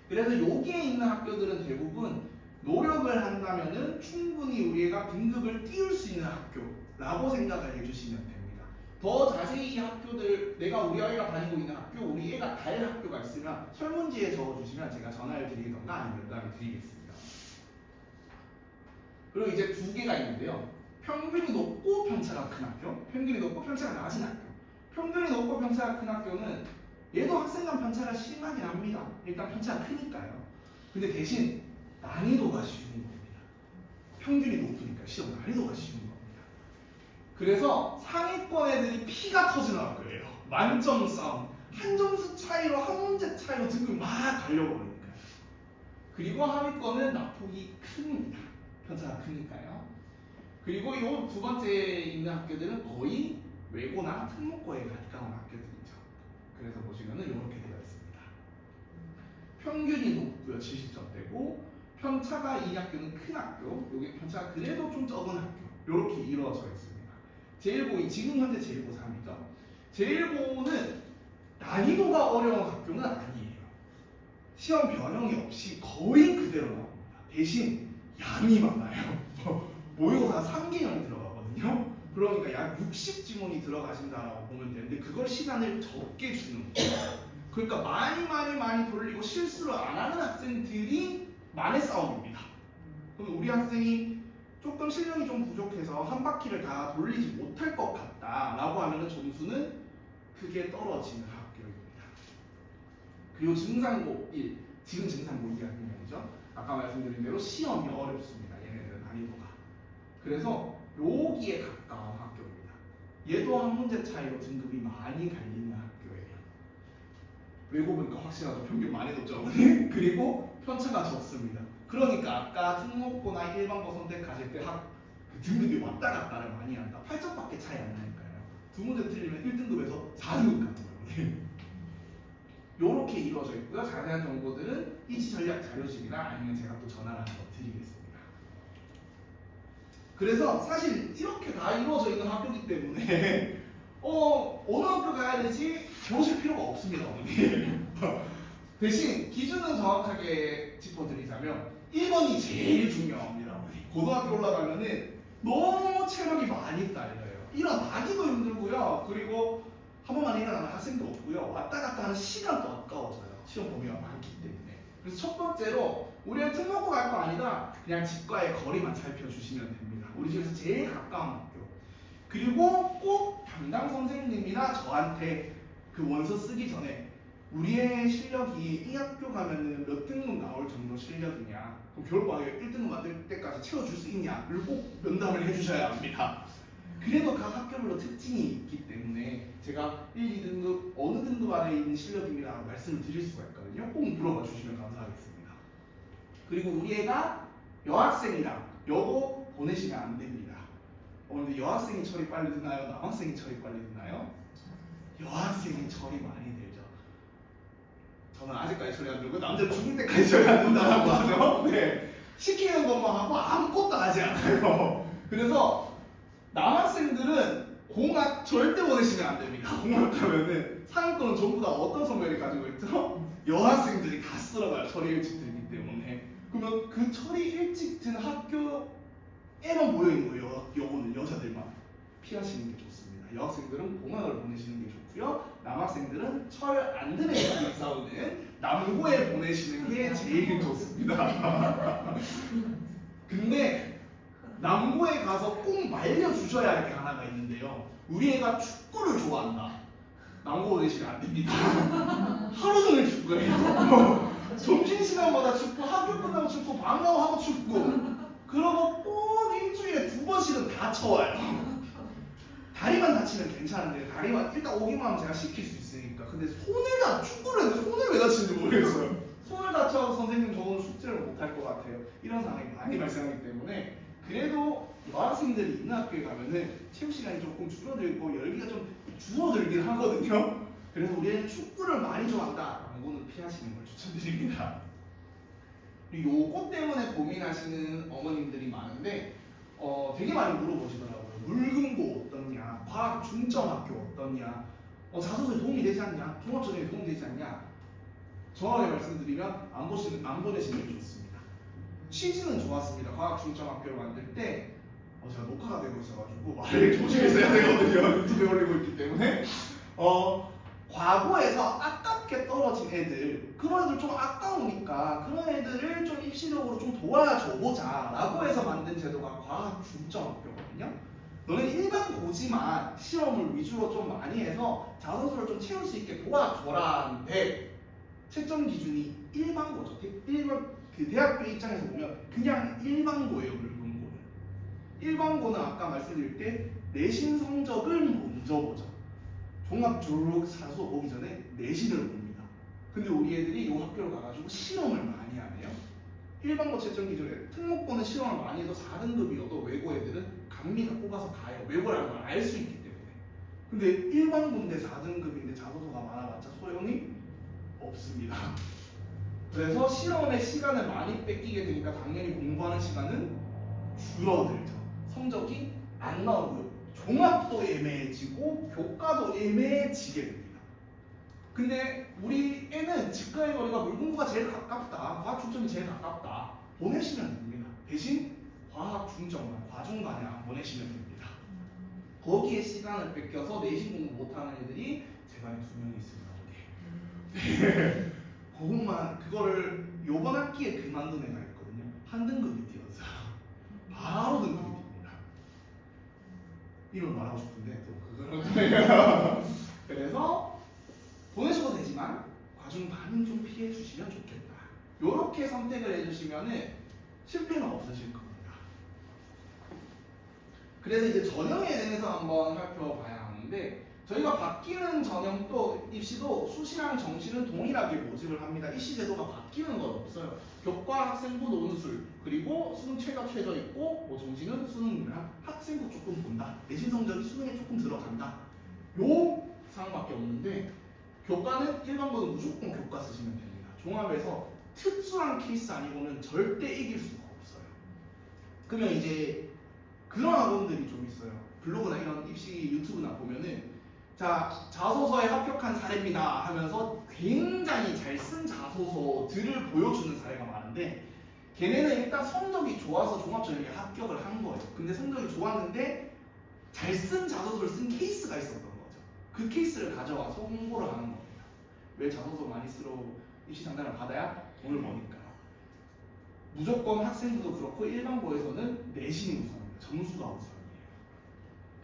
그래서 여기에 있는 학교들은 대부분 노력을 한다면은 충분히 우리가 등급을 띄울 수 있는 학교라고 생각을 해주시면 됩니다. 더 자세히 이 학교들, 내가 우리 아이가 다니고 있는 학교, 우리 애가 갈 학교가 있으면 설문지에 적어주시면 제가 전화를 드리던가 아니면 연락을 드리겠습니다. 그리고 이제 2개가 있는데요. 평균이 높고 편차가 큰 학교, 평균이 높고 편차가 낮은 학교. 평균이 높고 편차가 큰 학교는 얘도 학생 간 편차가 심하긴 합니다. 일단 편차가 크니까요. 근데 대신 난이도가 쉬운 겁니다. 평균이 높으니까 시험 난이도가 쉬운 겁니다. 그래서 상위권 애들이 피가 터지는 학교예요. 만점 싸움. 한 점수 차이로, 한 문제 차이로 등급이 막 갈려버리니까요. 그리고 하위권은 낙폭이 큽니다. 편차가 크니까요. 그리고 이 2번째에 있는 학교들은 거의 외고나 특목고에 가까운 학교들이죠. 그래서 보시면은 이렇게 되어 있습니다. 평균이 높고요, 70점대고 편차가 이 학교는 큰 학교, 여기 편차가 그래도 좀 적은 학교, 이렇게 이루어져 있습니다. 제1고2 지금 현재 제1고 3이죠. 제1고는 난이도가 어려운 학교는 아니에요. 시험 변형이 없이 거의 그대로 나옵니다. 대신 양이 많아요. 모의고사 3개형이 들어가거든요. 그러니까 약 60지문이 들어가신다라고 보면 되는데 그걸 시간을 적게 주는 거예요. 그러니까 많이 돌리고 실수를 안 하는 학생들이 만의 싸움입니다. 그럼 우리 학생이 조금 실력이 좀 부족해서 한 바퀴를 다 돌리지 못할 것 같다라고 하면 점수는 크게 떨어지는 학교입니다. 그리고 증상고 1, 지금 증상고 2학년이죠. 아까 말씀드린 대로 시험이 어렵습니다. 얘네들은 난이도가. 그래서 여기에 가까운 학교입니다. 얘도 한 문제 차이로 등급이 많이 갈리는 학교예요. 외고 보니까 확실하죠. 평균 많이 높죠. 그리고 편차가 적습니다. 그러니까 아까 특목고나 일반고 선택하실 때 그 등급이 왔다 갔다를 많이 한다. 8점밖에 차이 안 나니까요. 2문제 틀리면 1등급에서 4등급 가는 거예요. 요렇게 이루어져 있고요. 자세한 정보들은 이치전략 자료집이나 아니면 제가 또 전화를 한번 드리겠습니다. 그래서 사실 이렇게 다 이루어져 있는 학교이기 때문에 어느 학교 가야 되지 보실 필요가 없습니다. 대신 기준은 정확하게 짚어드리자면 1번이 제일 중요합니다. 고등학교 올라가면은 너무 체력이 많이 딸려요. 일어나기도 힘들고요. 그리고 한 번만 일어나는 학생도 없고요. 왔다 갔다 하는 시간도 아까워져요. 시험 범위가 많기 때문에. 그래서 첫 번째로 우리는 특목고 갈 거 아니다. 그냥 집과의 거리만 살펴주시면 됩니다. 우리 집에서 제일 가까운 학교. 그리고 꼭 담당 선생님이나 저한테 그 원서 쓰기 전에 우리의 실력이 이 학교 가면은 몇 등급 나올 정도 실력이냐, 그럼 겨울방학에 1등급 만들 때까지 채워줄 수 있냐를 꼭 면담을 해주셔야 합니다. 그래도 각 학교별로 특징이 있기 때문에 제가 1, 2등급 어느 등급 안에 있는 실력입니다 말씀을 드릴 수가 있거든요. 꼭 물어봐 주시면 감사하겠습니다. 그리고 우리 애가 여학생이랑 여고 보내시면 안 됩니다. 근데 여학생이 처리 빨리 드나요? 남학생이 처리 빨리 드나요? 여학생이 처리 많이 들죠. 저는 아직까지 처리 안 들고 남자 죽을 때까지 처리 안 된다고 하죠. 네. 시키는 것만 하고 아무것도 하지 않아요. 그래서 남학생들은 공학 절대 보내시면 안 됩니다. 공학 가면은 상위권은 전부 다 어떤 성별이 가지고 있죠? 여학생들이 다 쓸어가요. 처리 일찍 들기 때문에. 그러면 그 처리 일찍 든 학교에만 모여있는 거예요. 여고는 여자들만. 피하시는 게 좋습니다. 여학생들은 공학을 보내시는 게 좋고요. 남학생들은 철 안 드는 애들이 싸우는 남고에 보내시는 게 제일 좋습니다. 근데 남고에 가서 꼭 말려주셔야 할 게 하나가 있는데요. 우리 애가 축구를 좋아한다. 남고 보내시면 안 됩니다. 하루 종일 축구해요. 점심시간마다 축구, 학교 끝나고 축구, 방과후하고 축구. 그러고 꼭 일주일에 2번씩은 다쳐와요. 다리만 다치면 괜찮은데 다리만 일단 오기만 하면 제가 시킬 수 있으니까. 근데 축구를 했는데 손을 왜 다치는지 모르겠어요. 손을 다쳐서 선생님 저는 숙제를 못할 것 같아요. 이런 상황이 많이 발생하기 때문에 그래도 여학생들이 있는 학교에 가면은 체육 시간이 조금 줄어들고 열기가 좀 줄어들긴 하거든요. 그래서 우리 애는 축구를 많이 좋아한다. 이거는 피하시는 걸 추천드립니다. 요거 때문에 고민하시는 어머님들이 많은데 되게 많이 물어보시더라고요. 물금고 어떻냐? 과학 중점학교 어떻냐? 자소서에 도움이 되지 않냐? 종합전형에 도움이 되지 않냐? 정확하게 말씀드리면 안 보내시는 게 좋습니다. 취지는 좋았습니다. 과학 중점학교를 만들 때 제가 녹화가 되고 있어가지고 말을 조심해서 해야 되거든요. 유튜브에 올리고 있기 때문에 과거에서 아깝게 떨어진 애들, 그런 애들 좀 아까우니까 그런 애들을 좀 입시적으로 좀 도와줘보자 라고 해서 만든 제도가 과학 중점학교거든요. 너는 일반 고지만 시험을 위주로 좀 많이 해서 자소서를 좀 채울 수 있게 도와줘라인데 채점 기준이 일반고죠. 그 대학교 입장에서 보면 그냥 일반고예요. 물금고는. 일반고는 아까 말씀드릴 때 내신 성적을 먼저 보죠. 종합 졸업 자소서 보기 전에 내신을 봅니다. 근데 우리 애들이 이 학교를 가가지고 실험을 많이 하네요. 일반고 채점 기준에 특목고는 실험을 많이 해도 4등급이어도 외고 애들은 강미가 뽑아서 가요. 외고라는 걸 알 수 있기 때문에. 근데 일반고인데 4등급인데 자소서가 많아봤자 소용이 없습니다. 그래서 실험에 시간을 많이 뺏기게 되니까 당연히 공부하는 시간은 줄어들죠. 성적이 안 나오고요. 종합도 애매해지고 교과도 애매해지게 됩니다. 근데 우리 애는 집과의 거리가 물금고가 제일 가깝다. 과학 중점이 제일 가깝다. 보내시면 됩니다. 대신 과학 중점만 과중반에 안 보내시면 됩니다. 거기에 시간을 뺏겨서 내신 공부 못하는 애들이 제 반에 2명이 있습니다. 네. 그거를 요번 학기에 그만둔 애가 있거든요. 한 등급이 뛰어서 바로 등급이 뜁니다. 이런 말하고 싶은데 또 그거는 그래서 보내셔도 되지만 과중반은 좀 피해 주시면 좋겠다. 요렇게 선택을 해주시면은 실패는 없으실 겁니다. 그래서 이제 전형에 대해서 한번 살펴봐야 하는데 저희가 바뀌는 전형도 입시도 수시랑 정시는 동일하게 모집을 합니다. 입시 제도가 바뀌는 건 없어요. 교과, 학생부, 논술 그리고 수능 최저 있고 뭐 정시는 수능이랑 학생부 조금 본다. 내신 성적이 수능에 조금 들어간다. 요 상황밖에 없는데 교과는 일반고는 무조건 교과 쓰시면 됩니다. 종합에서 특수한 케이스 아니고는 절대 이길 수가 없어요. 그러면 이제 그런 학원들이 좀 있어요. 블로그나 이런 입시 유튜브나 보면은 자, 자소서에 합격한 사례입니다 하면서 굉장히 잘 쓴 자소서들을 보여주는 사례가 많은데 걔네는 일단 성적이 좋아서 종합전형에 합격을 한 거예요. 근데 성적이 좋았는데 잘 쓴 자소서를 쓴 케이스가 있었던 거죠. 그 케이스를 가져와서 홍보를 하는 겁니다. 왜 자소서 많이 쓰러 입시 상담을 받아야 돈을 버니까요. 무조건 학생부도 그렇고 일반고에서는 내신이 우선입니다. 점수가 우선이에요.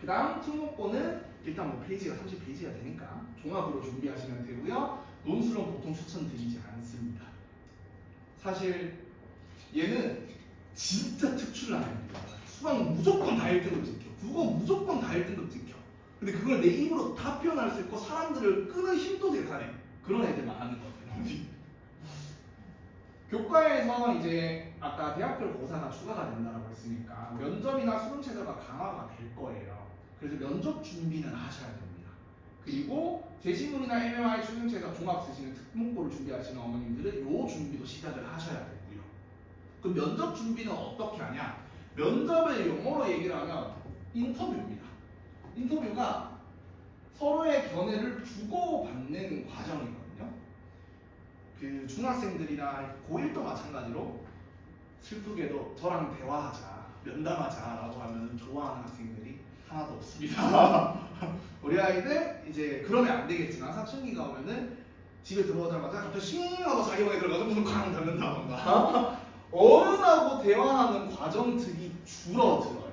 그 다음 특목고는 일단 뭐 페이지가 30페이지가 되니까 종합으로 준비하시면 되고요. 논술은 보통 추천드리지 않습니다. 사실 얘는 진짜 특출난 애입니다. 수학 무조건 다 1등급 지켜. 국어 무조건 다 1등급 지켜. 근데 그걸 내 입으로 다 표현할 수 있고 사람들을 끄는 힘도 대단해. 그런 애들만 하는 것 같아요. 교과에서 이제 아까 대학별 고사가 추가가 된다고 했으니까 면접이나 수능 체제가 강화가 될 거예요. 그래서 면접 준비는 하셔야 됩니다. 그리고 제시문이나 MMI 수능체가 종합 쓰시는 특목고를 준비하시는 어머님들은 요 준비도 시작을 하셔야 되고요. 그 면접 준비는 어떻게 하냐? 면접을 영어로 얘기를 하면 인터뷰입니다. 인터뷰가 서로의 견해를 주고받는 과정이거든요. 그 중학생들이나 고1도 마찬가지로 슬프게도 저랑 대화하자, 면담하자 라고 하면 좋아하는 학생들이 하나도 없습니다. 우리 아이들 이제 그러면 안 되겠지만 사춘기가 오면은 집에 들어오자마자 갑자기 싱 하고 자기 방에 들어가서 무슨 쾅 닫는다던가 어른하고 대화하는 과정들이 줄어들어요.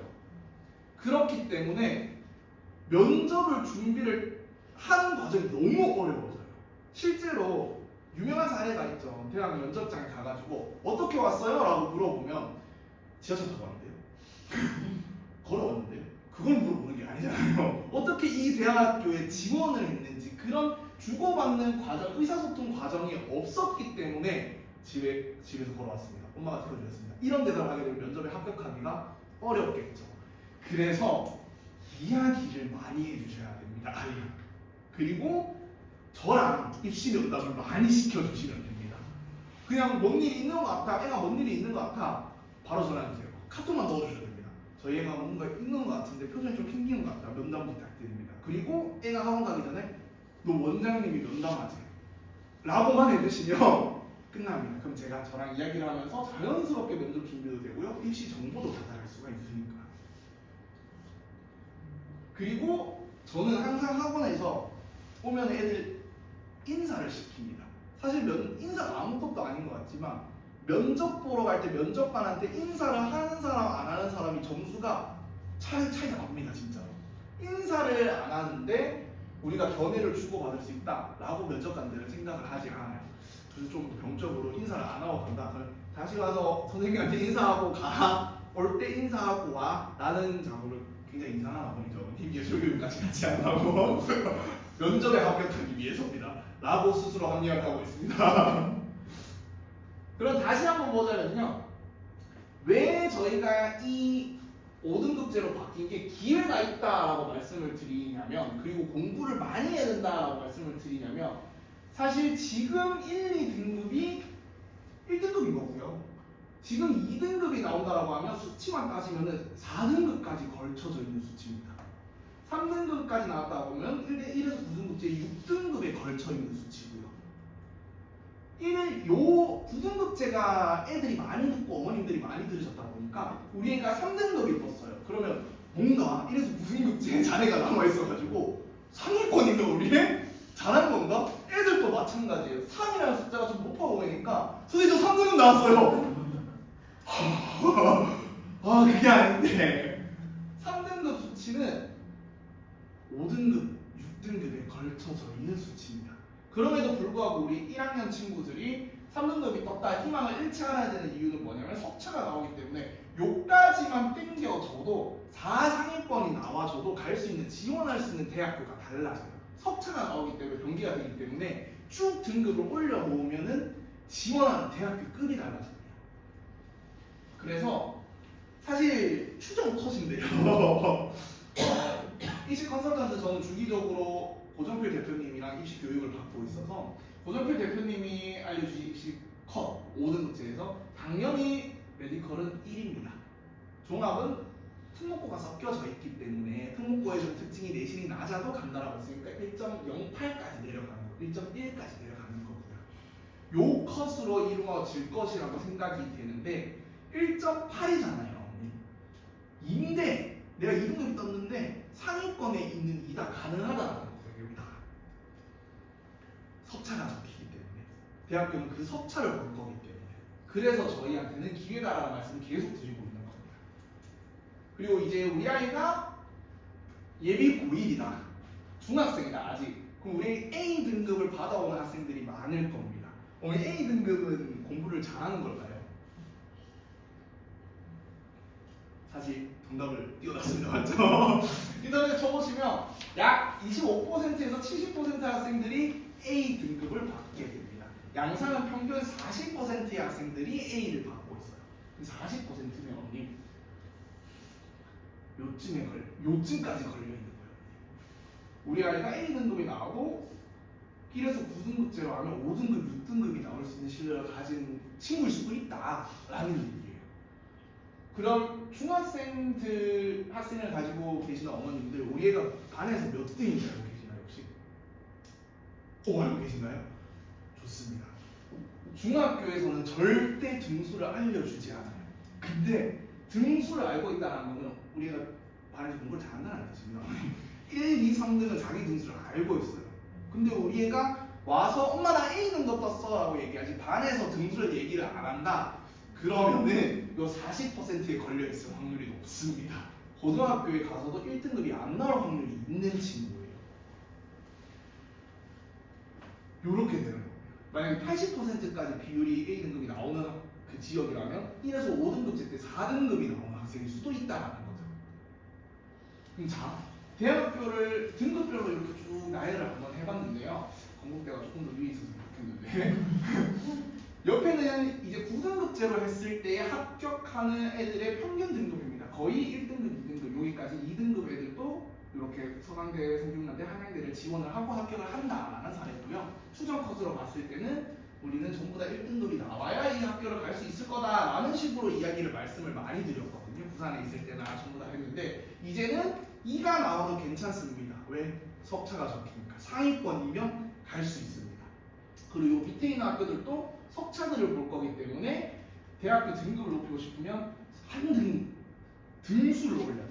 그렇기 때문에 면접을 준비를 하는 과정이 너무 어려워져요. 실제로 유명한 사례가 있죠. 대학 면접장에 가가지고 어떻게 왔어요? 라고 물어보면 지하철 타고 왔는데요. 걸어왔는데요. 그걸 물어보는 게 아니잖아요. 어떻게 이 대학교에 지원을 했는지 그런 주고받는 과정, 의사소통 과정이 없었기 때문에 집에서 걸어왔습니다. 엄마가 들어주셨습니다. 이런 대답을 하게 되면 면접에 합격하기가 어렵겠죠. 그래서 이야기를 많이 해주셔야 됩니다. 아이가. 그리고 저랑 입시 면담을 많이 시켜주시면 됩니다. 그냥 뭔 일이 있는 것 같아, 애가 뭔 일이 있는 것 같아, 바로 전화주세요. 카톡만 넣어주셔야 됩니다. 저희 애가 뭔가 있는 것 같은데 표정이 좀 튕기는 것 같다, 면담 부탁드립니다. 그리고 애가 학원 가기 전에 너 원장님이 면담하지 라고만 해주시면 끝납니다. 그럼 제가 저랑 이야기를 하면서 자연스럽게 면접 준비도 되고요, 입시 정보도 받아갈 수가 있으니까. 그리고 저는 항상 학원에서 오면 애들 인사를 시킵니다. 사실 인사가 아무것도 아닌 것 같지만 면접 보러 갈 때 면접관한테 인사를 하는 사람 안 하는 사람이 점수가 차이가 납니다. 진짜로. 인사를 안 하는데 우리가 견해를 주고받을 수 있다라고 면접관들은 생각을 하지 않아요. 그래서 좀 병적으로 인사를 안 하고 간다. 그럼 다시 가서 선생님한테 인사하고 가. 올 때 인사하고 와. 라는 작업을 굉장히 이상한 학원이죠. 예술교육까지 같이 안 하고 면접에 합격하기 위해서입니다. 라고 스스로 합리화하고 있습니다. 그럼 다시 한번 보자면요. 왜 저희가 이 5등급제로 바뀐 게 기회가 있다라고 말씀을 드리냐면, 그리고 공부를 많이 해야 된다라고 말씀을 드리냐면, 사실 지금 1, 2등급이 1등급인 거고요. 지금 2등급이 나온다라고 하면 수치만 따지면은 4등급까지 걸쳐져 있는 수치입니다. 3등급까지 나왔다 보면 1에서 9등급제 6등급에 걸쳐 있는 수치고요. 9등급제가 애들이 많이 듣고 어머님들이 많이 들으셨다 보니까 우리 애가 3등급이 떴어요. 그러면 뭔가 1에서 9등급제에 자네가 남아있어가지고 상위권이면 우리 애 잘한 건가? 애들도 마찬가지예요. 3이라는 숫자가 좀 높아 보이니까 선생님 저 3등급 나왔어요. 그게 아닌데 3등급 수치는 5등급, 6등급에 걸쳐져 있는 수치입니다. 그럼에도 불구하고 우리 1학년 친구들이 3등급이 떴다 희망을 잃지 않아야 되는 이유는 뭐냐면 석차가 나오기 때문에 요까지만 땡겨줘도 4상위권이 나와줘도 갈 수 있는, 지원할 수 있는 대학교가 달라져요. 석차가 나오기 때문에 병기가 되기 때문에 쭉 등급을 올려놓으면은 지원하는 대학교 급이 달라집니다. 그래서 사실 추정 컷인데요. 입시 컨설턴트 저는 주기적으로 고정필 대표님이랑 입시 교육을 받고 있어서 고정필 대표님이 알려주신 입시 컷 5등급제에서 당연히 메디컬은 1입니다. 종합은 특목고가 섞여져 있기 때문에 특목고의 좀 특징이 내신이 낮아도 간다라고 했으니까 1.08까지 내려가는 거, 1.1까지 내려가는 거고요. 요 컷으로 이루어질 것이라고 생각이 되는데 1.8이잖아요. 인데 내가 2등급이 떴는데 상위권에 있는 이다 가능하다라는 거예요. 여기다가 석차가 적히기 때문에 대학교는 그 석차를 볼 거기 때문에, 그래서 저희한테는 기회다라는 말씀을 계속 드리고 있는 겁니다. 그리고 이제 우리 아이가 예비 고1이다, 중학생이다 아직. 그럼 우리 A 등급을 받아오는 학생들이 많을 겁니다. 우리 A 등급은 공부를 잘하는 걸까요? 사실 정답을 띄워놨습니다. 맞죠? 인터넷에 쳐보시면 약 25%에서 70% 학생들이 A 등급을 받게 됩니다. 양상은 평균 40%의 학생들이 A를 받고 있어요. 40%면 언니 요쯤까지 걸려있는 거예요. 우리 아이가 A 등급이 나오고 1에서 9등급제로 하면 5등급, 6등급이 나올 수 있는 실력을 가진 친구일 수도 있다라는 얘기예요. 그럼 학생을 가지고 계시는 어머님들, 우리 애가 반에서 몇 등인지 알고 계시나요 혹시? 알고 계신가요? 좋습니다. 중학교에서는 절대 등수를 알려주지 않아요. 근데 등수를 알고 있다는 거는 우리 애가 반에서 공부를 잘한다는 뜻입니다. 1, 2, 3등은 자기 등수를 알고 있어요. 근데 우리 애가 와서 엄마 나 A 등급 떴어 라고 얘기하지 반에서 등수를 얘기를 안 한다. 그러면은 요 40%에 걸려있을 확률이 높습니다. 고등학교에 가서도 1등급이 안 나올 확률이 있는 친구예요. 요렇게 되는 겁니다. 만약에 80%까지 비율이 A등급이 나오는 그 지역이라면 1에서 5등급제 때 4등급이 나오는 학생일 수도 있다는 거죠. 그럼 자, 대학교를 등급별로 이렇게 쭉 나열을 한번 해봤는데요. 건국대가 조금 더 위에 있었으면 좋겠는데 옆에는 이제 9등급제로 했을 때 합격하는 애들의 평균 등급입니다. 거의 1등급, 2등급, 여기까지 2등급 애들도 이렇게 서강대, 성균관대, 한양대를 지원을 하고 합격을 한다라는 사례고요. 추정 컷으로 봤을 때는 우리는 전부 다 1등급이 나와야 이 학교를 갈 수 있을 거다라는 식으로 이야기를 말씀을 많이 드렸거든요. 부산에 있을 때나 전부 다 했는데 이제는 2가 나와도 괜찮습니다. 왜? 석차가 적히니까 상위권이면 갈 수 있습니다. 그리고 밑에 있는 학교들도 석차들을 볼 거기 때문에 대학교 등급을 높이고 싶으면 한 등수를 올려야 돼요.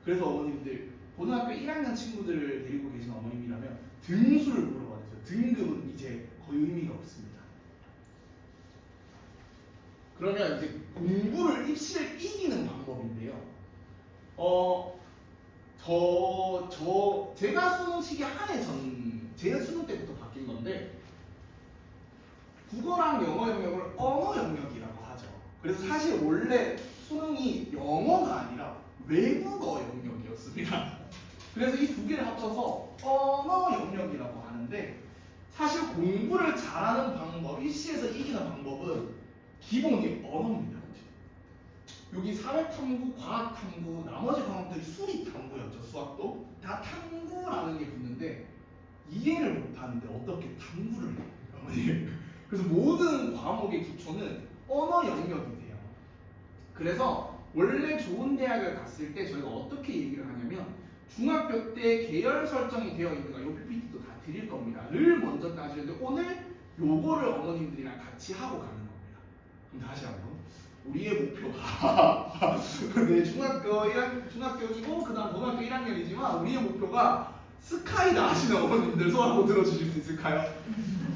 그래서 어머님들 고등학교 1학년 친구들을 데리고 계신 어머님이라면 등수를 물어봐야 되죠. 등급은 이제 거의 의미가 없습니다. 그러면 이제 공부를 입시를 이기는 방법인데요. 제가 수능식이 한 해 전, 제 수능 때부터 바뀐 건데 국어랑 영어 영역을 언어 영역이라고 하죠. 그래서 사실 원래 수능이 영어가 아니라 외국어 영역이었습니다. 그래서 이 두 개를 합쳐서 언어 영역이라고 하는데 사실 공부를 잘하는 방법, 입시에서 이기는 방법은 기본이 언어입니다. 여기 사회탐구, 과학탐구, 나머지 과목들이 수리탐구였죠. 수학도 다 탐구라는 게 붙는데 이해를 못하는데 어떻게 탐구를 해요? 그래서 모든 과목의 기초는 언어 영역이 돼요. 그래서 원래 좋은 대학을 갔을 때 저희가 어떻게 얘기를 하냐면 중학교 때 계열 설정이 되어 있는 거, 이 PPT도 다 드릴 겁니다. 를 먼저 따지는데 오늘 요거를 어머님들이랑 같이 하고 가는 겁니다. 그럼 다시 한번 우리의 목표가 네, 중학교이고 그다음 고등학교 1학년이지만 우리의 목표가 스카이다 하시는 어머님들 손 한번 들어주실 수 있을까요?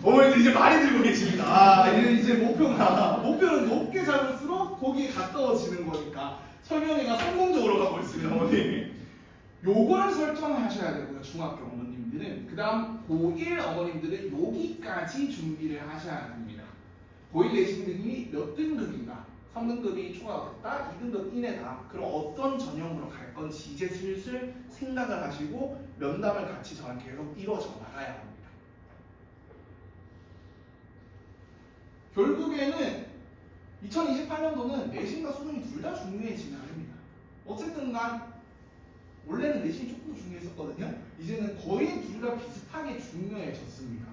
어머니들 이제 많이 들고 계십니다. 이제 목표는 높게 잡을수록 거기에 가까워지는 거니까 설명회가 성공적으로 가고 있습니다. 어머니 요걸 설정하셔야 되고요. 중학교 어머님들은 그 다음 고1 어머님들은 여기까지 준비를 하셔야 됩니다. 고1 내신 등이 몇 등급인가? 3등급이 초과가 됐다, 2등급 이내다. 그럼 어떤 전형으로 갈 건지 이제 슬슬 생각을 하시고 면담을 같이 저랑 계속 이루어져 나가야 합니다. 결국에는 2028년도는 내신과 수능이 둘 다 중요해지는 해입니다. 어쨌든 간 원래는 내신이 조금 더 중요했었거든요. 이제는 거의 둘 다 비슷하게 중요해졌습니다.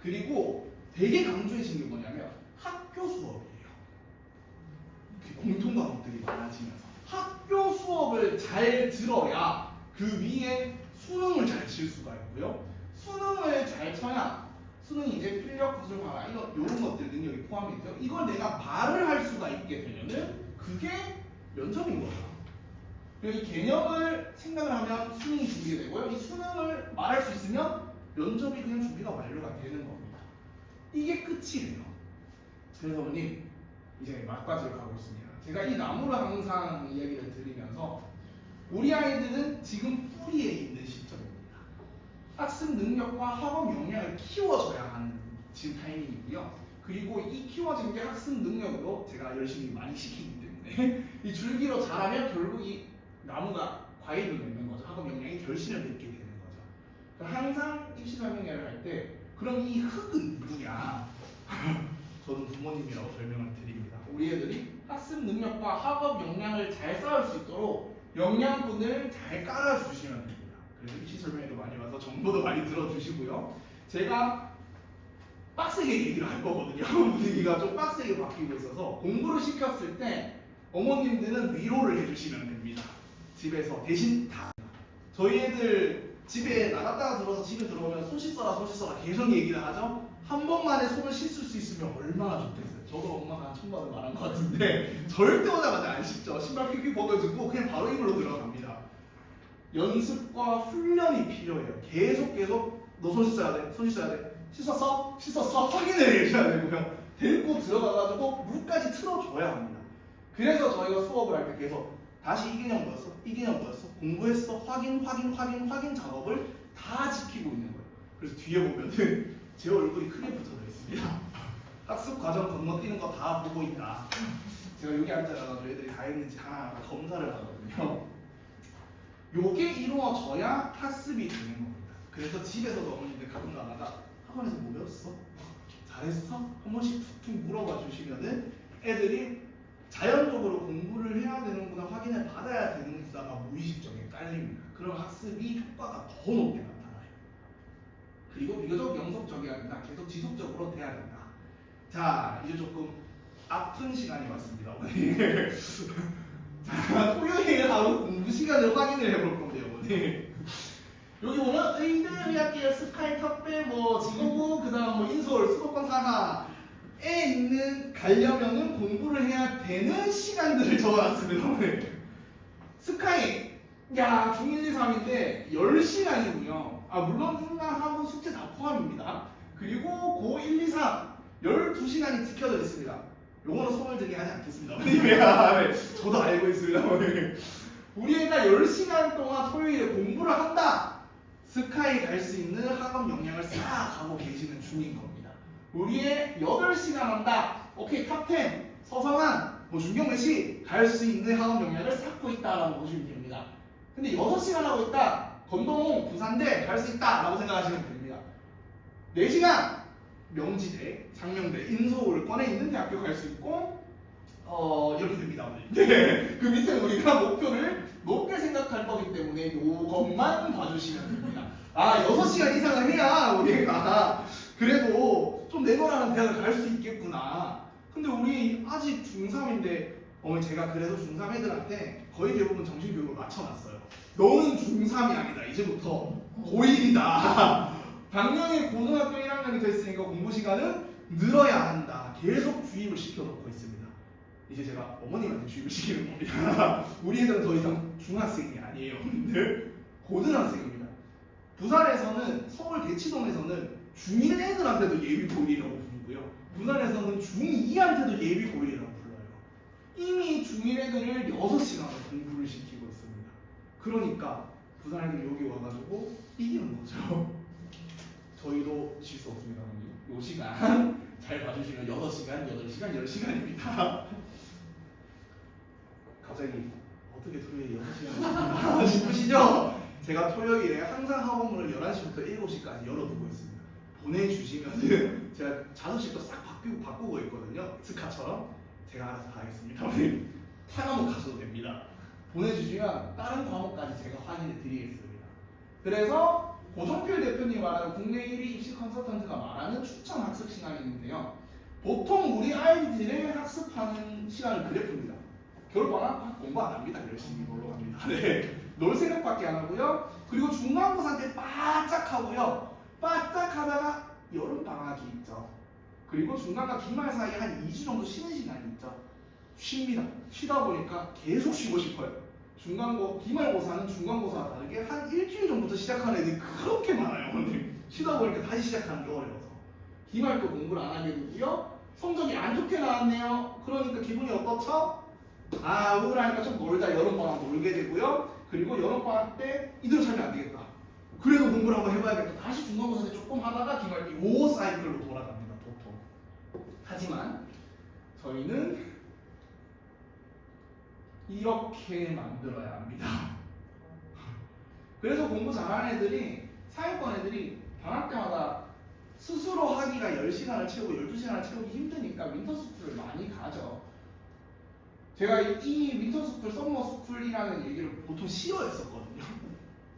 그리고 되게 강조해진 게 뭐냐면 학교 수업이에요. 공통 과목들이 많아지면서 학교 수업을 잘 들어야 그 위에 수능을 잘 칠 수가 있고요. 수능을 잘 쳐야 수능이 이제 필력 구술 봐라 이런 것들 능력이 포함이 되죠. 이걸 내가 말을 할 수가 있게 되면은 그게 면접인 거죠. 그리고 이 개념을 생각을 하면 수능이 준비가 되고요. 이 수능을 말할 수 있으면 면접이 그냥 준비가 완료가 되는 겁니다. 이게 끝이에요. 그래서 어머님 이제 막바지를 가고 있습니다. 제가 이 나무를 항상 이야기를 드리면서 우리 아이들은 지금 뿌리에 있는 시점입니다. 학습 능력과 학업 역량을 키워줘야 하는 지금 타이밍이고요. 그리고 이 키워진 게 학습 능력으로 제가 열심히 많이 시키기 때문에 이 줄기로 자라면 결국 이 나무가 과일을 맺는 거죠. 학업 역량이 결실을 맺게 되는 거죠. 그러니까 항상 입시 설명회를 할 때 그럼 이 흙은 누구냐? 저는 부모님이라고 설명을 드립니다. 우리 애들이 학습 능력과 학업 역량을 잘 쌓을 수 있도록 영양분을 잘 깔아주시면 됩니다. 그래서 입시 설명회도 많이 와서 정보도 많이 들어주시고요. 제가 빡세게 얘기를 할 거거든요. 분위기가 좀 빡세게 바뀌고 있어서 공부를 시켰을 때 어머님들은 위로를 해주시면 됩니다. 집에서 대신 다 저희 애들 집에 나갔다가 들어서 집에 들어오면 손 씻어라 계속 얘기를 하죠. 한 번만에 손을 씻을 수 있으면 얼마나 좋겠어요. 저도 엄마가 한 1000번을 말한 것 같은데 절대 오자마자 안 씻죠. 신발 휙휙 벗겨주고 그냥 바로 입으로 들어갑니다. 연습과 훈련이 필요해요. 계속 너 손 씻어야 돼. 손 씻어야 돼. 씻었어? 씻었어? 확인을 해줘야 되고요. 데리고 들어가가지고 물까지 틀어줘야 합니다. 그래서 저희가 수업을 할 때 계속 다시 이 개념 뭐였어? 이 개념 뭐였어? 공부했어? 확인 작업을 다 지키고 있는 거예요. 그래서 뒤에 보면은 제 얼굴이 크게 붙어져 있습니다. 학습 과정 건너뛰는 거 다 보고 있다. 제가 여기 앉아가지고 애들이 다 했는지 하나하나 검사를 하거든요. 요게 이루어져야 학습이 되는 겁니다. 그래서 집에서도 어머님들 가끔 가다가 학원에서 뭐 배웠어? 잘했어? 한 번씩 툭툭 물어봐 주시면은 애들이 자연적으로 공부를 해야 되는구나 확인을 받아야 되는구나가 무의식적에 깔립니다. 그럼 학습이 효과가 더 높게 나타나요. 그리고 비교적 영속적이 아니라 계속 지속적으로 돼야 된다. 자, 이제 조금 아픈 시간이 왔습니다. 오늘. 자, 토요일 하루 공부 시간을 확인을 해볼 건데요, 오늘. 여기 보면 의대, 의학계, 스카이, 탑배, 뭐 직업부, 그다음 뭐 인솔, 수도권 산하에 있는 가려면은 공부를 해야 되는 시간들을 적어놨습니다, 오늘. 스카이, 야, 중1, 2, 3인데 10시간이군요. 아, 물론 인강하고 숙제 다 포함입니다. 그리고 고 1, 2, 3 12시간이 지켜져 있습니다. 요거는 손을 들게 하지 않겠습니다. 네, 저도 알고 있습니다. 우리 애가 10시간 동안 토요일에 공부를 한다. 스카이 갈 수 있는 학업 역량을 싹 가고 계시는 중인 겁니다. 우리 애 8시간 한다. 오케이, 탑10 서성한 뭐 중경매시 갈 수 있는 학업 역량을 쌓고 있다라고 보시면 됩니다. 근데 6시간 하고 있다. 건동홍, 부산대 갈 수 있다 라고 생각하시면 됩니다. 4시간 명지대, 장명대, 인서울 권에 있는 대학교 갈 수 있고 이렇게 됩니다. 네. 그 밑에 우리가 목표를 높게 생각할 거기 때문에 이것만 봐주시면 됩니다. 아, 6시간 이상을 해야 우리 애가 그래도 좀 내거라는 대학을 갈 수 있겠구나. 근데 우리 아직 중3인데 어머니 제가 그래도 중3 애들한테 거의 대부분 정신교육을 맞춰놨어요. 너는 중3이 아니다. 이제부터 고1이다. 당연히 고등학교 1학년이 됐으니까 공부 시간은 늘어야 한다. 계속 주입을 시켜놓고 있습니다. 이제 제가 어머님한테 주입을 시키는 겁니다. 우리 애들은 더 이상 중학생이 아니에요. 고등학생입니다. 부산에서는 서울 대치동에서는 중1 애들한테도 예비 고1이라고 부르고요. 부산에서는 중2한테도 예비 고1이라고 불러요. 이미 중1 애들을 6시간을 공부를 시키고 있습니다. 그러니까 부산 애들이 여기 와가지고 이기는 거죠. 저희도 질 수 없습니다. 요 시간 잘 봐주시면 6시간, 8시간, 10시간입니다. 갑자기 어떻게 토요일에 6시간 싶으시죠? 제가 토요일에 항상 학원문을 11시부터 7시까지 열어두고 있습니다. 보내주시면은 제가 자습실도 싹 바꾸고 있거든요. 스카처럼. 제가 알아서 가겠습니다. 타 과목 가셔도 됩니다. 보내주시면 다른 과목까지 제가 확인해 드리겠습니다. 그래서 고종필 대표님 말하는 국내 1위 입시 컨설턴트가 말하는 추천 학습 시간이 있는데요. 보통 우리 아이들의 학습하는 시간을 그래프입니다. 겨울방학 공부 안 합니다. 열심히 놀러 갑니다. 네. 놀 생각밖에 안 하고요. 그리고 중간고사 때 바짝 하고요. 바짝 하다가 여름방학이 있죠. 그리고 중간과 기말 사이에 한 2주 정도 쉬는 시간이 있죠. 쉽니다. 쉬다 보니까 계속 쉬고 싶어요. 기말고사는 중간고사와 다르게 한 일주일 전부터 시작하는 애들이 그렇게 많아요. 근데 쉬다 보니까 다시 시작하는 게 어려워서 기말도 공부를 안 하게 되고요. 성적이 안 좋게 나왔네요. 그러니까 기분이 어떻죠? 아, 우울하니까 좀 놀자. 여름방학 놀게 되고요. 그리고 여름방학 때 이대로 살면 안 되겠다. 그래도 공부를 한번 해봐야겠다. 다시 중간고사 때 조금 하다가 기말 요 사이클로 돌아갑니다. 보통. 하지만 저희는 이렇게 만들어야 합니다. 그래서 공부 잘하는 애들이, 상위권 애들이 방학 때마다 스스로 하기가 10시간을 채우고 12시간을 채우기 힘드니까 윈터스쿨을 많이 가죠. 제가 이 윈터스쿨, 썸머스쿨이라는 얘기를 보통 싫어했었거든요.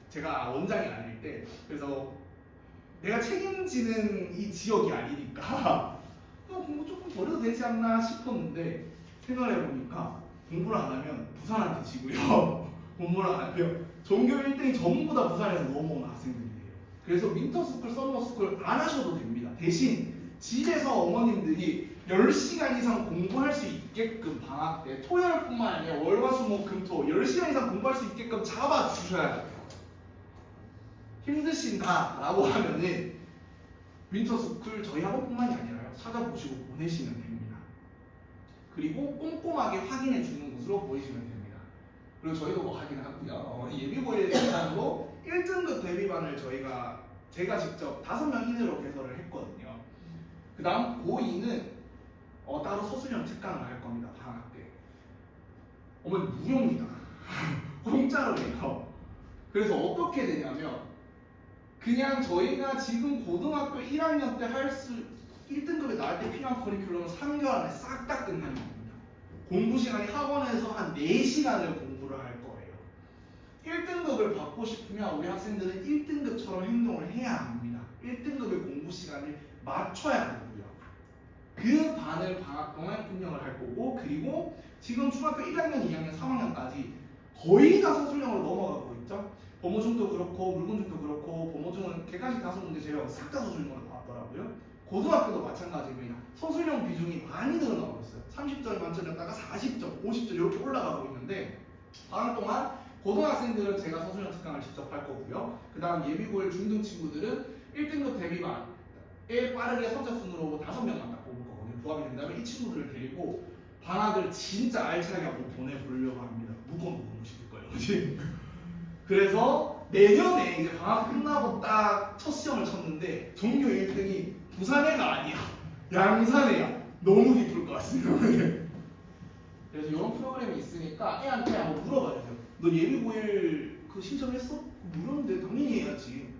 제가 원장이 아닐 때. 그래서 내가 책임지는 이 지역이 아니니까 공부 조금 덜해도 되지 않나 싶었는데 생각해보니까 공부를 안 하면 부산한테 지고요. 공부를 안 하면 전교 1등이 전부 다 부산에서 넘어온 학생들이에요. 그래서 윈터스쿨, 썸머스쿨 안 하셔도 됩니다. 대신 집에서 어머님들이 10시간 이상 공부할 수 있게끔 방학 때 토요일뿐만 아니라 월화수목금토 10시간 이상 공부할 수 있게끔 잡아주셔야 돼요. 힘드신다라고 하면은 윈터스쿨 저희 학원뿐만이 아니라요. 찾아보시고 보내시면 됩니다. 그리고 꼼꼼하게 확인해 주는 것으로 보이시면 됩니다. 그리고 저희도 뭐 하긴 하고요. 예비고일 기간으로 1등급 대비반을 제가 직접 5명 이내로 개설을 했거든요. 그 다음 고2는 따로 서술형 특강을 할 겁니다. 방학 때. 어머니 무료입니다. 공짜로 해요. 그래서 어떻게 되냐면 그냥 저희가 지금 고등학교 1학년 때 1등급에 나올 때 필요한 커리큘럼은 3개월 안에 싹 다 끝나는 겁니다. 공부 시간이 학원에서 한 4시간을 공부를 할 거예요. 1등급을 받고 싶으면 우리 학생들은 1등급처럼 행동을 해야 합니다. 1등급의 공부 시간을 맞춰야 되고요. 그 반을 방학 동안 운영을 할 거고, 그리고 지금 중학교 1학년, 2학년, 3학년까지 거의 다 서술형으로 넘어가고 있죠. 범어중도 그렇고 물문중도 그렇고, 범어중은 객관식 다섯 문제 제외하고 싹 다 서술형으로 나왔더라고요. 고등학교도 마찬가지입니다. 서술형 비중이 많이 늘어나고 있어요. 30점 만점이었다가 40점, 50점 이렇게 올라가고 있는데, 방학 동안 고등학생들은 제가 서술형 특강을 직접 할 거고요. 그 다음 예비고일 중등 친구들은 1등급 대비반에 빠르게 성적 순으로 5명만 딱 뽑을 거거든요. 부합이 된다면 이 친구들을 데리고 방학을 진짜 알차게 한번 보내보려고 합니다. 무거운 시킬 거예요. 그래서 내년에 이제 방학 끝나고 딱 첫 시험을 쳤는데 전교 1등이 부산애가 아니야, 양산애야. 너무 기쁠 것 같습니다. 그래서 이런 프로그램이 있으니까 애한테 한번 물어봐 주세요. 너 예비고일 그 신청했어? 무료인데 당연히 해야지.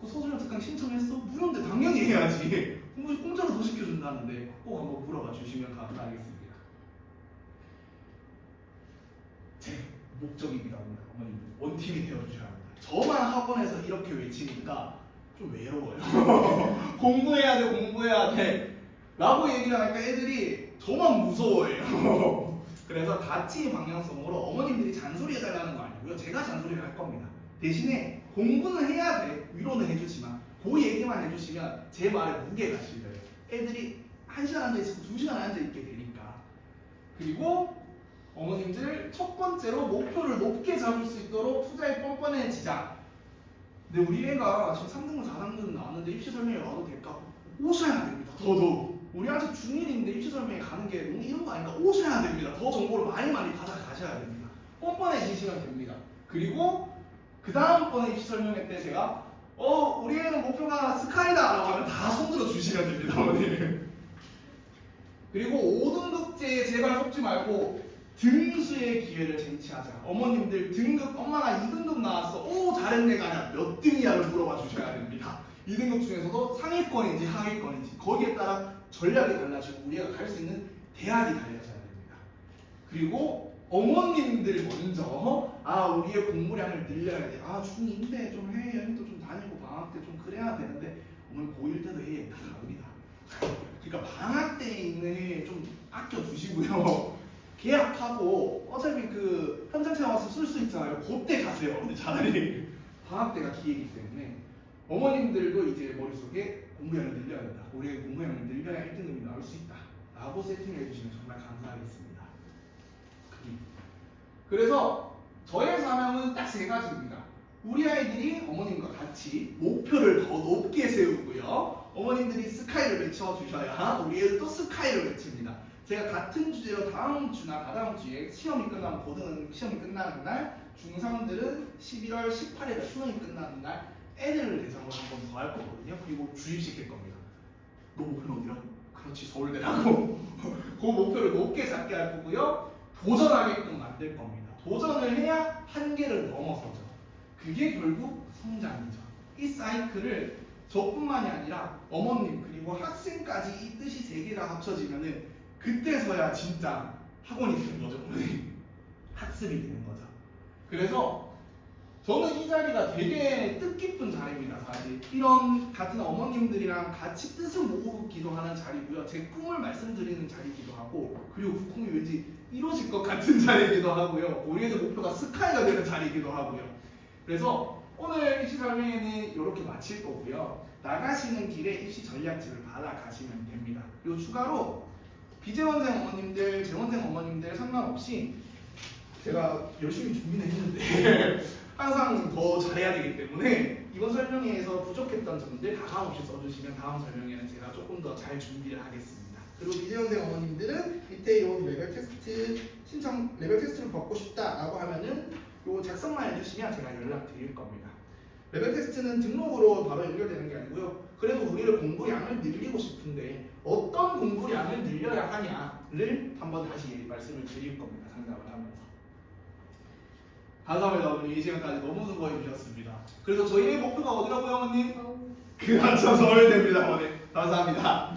그 서술형 특강 신청했어? 무료인데 당연히 해야지. 공짜로 더 시켜준다는데 꼭 한번 물어봐 주시면 감사하겠습니다. 제 목적이기도 합니다. 어머님 원팀이 되어주셔야 합니다. 저만 학원에서 이렇게 외치니까 좀 외로워요. 공부해야 돼, 공부해야 돼 라고 얘기를 하니까 애들이 저만 무서워해요. 그래서 같이 방향성으로 어머님들이 잔소리 해달라는 거 아니고요. 제가 잔소리를 할 겁니다. 대신에 공부는 해야 돼, 위로는 해주지만 그 얘기만 해주시면 제 말에 무게가 실려요. 애들이 1시간 앉아있고 2시간 앉아있게 되니까. 그리고 어머님들 첫 번째로 목표를 높게 잡을 수 있도록 투자에 뻔뻔해지자. 근데 우리 애가 지금 3등급 4등급 나왔는데 입시 설명회 와도 될까? 오셔야 됩니다. 더더욱 우리 아직 중1인데 입시 설명회 가는 게 너무 이런 거 아닌가? 오셔야 됩니다. 더 정보를 많이 받아가셔야 됩니다. 뻔뻔해지시면 됩니다. 그리고 그 다음번에 입시 설명회 때 제가 우리 애는 목표가 스카이다 라고 하면 다 손들어 주시면 됩니다. 어머님. 그리고 5등급제에 제발 속지 말고 등수의 기회를 쟁취하자. 어머님들 등급, 엄마가 2등급 나왔어, 오 잘했네가 아니라 몇 등이야를 물어봐 주셔야 됩니다. 2등급 중에서도 상위권인지 하위권인지 거기에 따라 전략이 달라지고 우리가 갈 수 있는 대학이 달라져야 됩니다. 그리고 어머님들 먼저 우리의 공부량을 늘려야 돼. 중2인데 좀 해외여행도 좀 다니고 방학 때 좀 그래야 되는데 어머니 고1 때도 해외여행 다 갑니다. 그러니까 방학 때 있는 해 좀 아껴 두시고요. 계약하고 어차피 그 현장 체험 와서 쓸 수 있잖아요. 그때 가세요. 근데 차라리 방학 때가 기회이기 때문에 어머님들도 이제 머릿속에 공부량을 늘려야 된다. 우리의 공부량을 늘려야 1등급이 나올 수 있다 라고 세팅해 주시면 정말 감사하겠습니다. 그래서 저의 사명은 딱 3가지입니다. 우리 아이들이 어머님과 같이 목표를 더 높게 세우고요. 어머님들이 스카이를 외쳐주셔야 우리 애들도 스카이를 외칩니다. 제가 같은 주제로 다음 주나 다다음 주에 시험이 끝나면 고등은 시험이 끝나는 날, 중3들은 11월 18일에 수능이 끝나는 날 애들을 대상으로 한 번 더 할 거거든요. 그리고 주입시킬 겁니다. 너 목표는 어디라고? 그렇지, 서울대라고. 그 목표를 높게 잡게 할 거고요. 도전하게끔 만들 겁니다. 도전을 해야 한계를 넘어서죠. 그게 결국 성장이죠. 이 사이클을 저뿐만이 아니라 어머님 그리고 학생까지 이 뜻이 3개가 합쳐지면은 그때서야 진짜 학원이 되는 거죠. 학습이 되는 거죠. 그래서 저는 이 자리가 되게 뜻깊은 자리입니다. 사실 이런 같은 어머님들이랑 같이 뜻을 모으기도 하는 자리고요. 제 꿈을 말씀드리는 자리이기도 하고, 그리고 그 꿈이 왠지 이루어질 것 같은 자리이기도 하고요. 우리의 목표가 스카이가 되는 자리이기도 하고요. 그래서 오늘 입시 설명회는 이렇게 마칠 거고요. 나가시는 길에 입시 전략집을 받아가시면 됩니다. 그리고 추가로 비재원생 어머님들, 재원생 어머님들 상관없이 제가 열심히 준비는 했는데 항상 더 잘해야 되기 때문에 이번 설명회에서 부족했던 점들 가감없이 써주시면 다음 설명회는 제가 조금 더 잘 준비를 하겠습니다. 그리고 미대원생 어머님들은 밑에 요 레벨 테스트 신청 레벨 테스트를 받고 싶다라고 하면은 요 작성만 해주시면 제가 연락드릴 겁니다. 레벨 테스트는 등록으로 바로 연결되는 게 아니고요. 그래도 우리를 공부량을 늘리고 싶은데 어떤 공부량을 늘려야 하냐를 한번 다시 말씀을 드릴 겁니다. 상담을 하면서. 감사합니다. 어머니 이 시간까지 너무 수고해 주셨습니다. 그래서 저희의 목표가 어디라고요, 어머님? 그렇죠, 서울대입니다, 어머니. 감사합니다.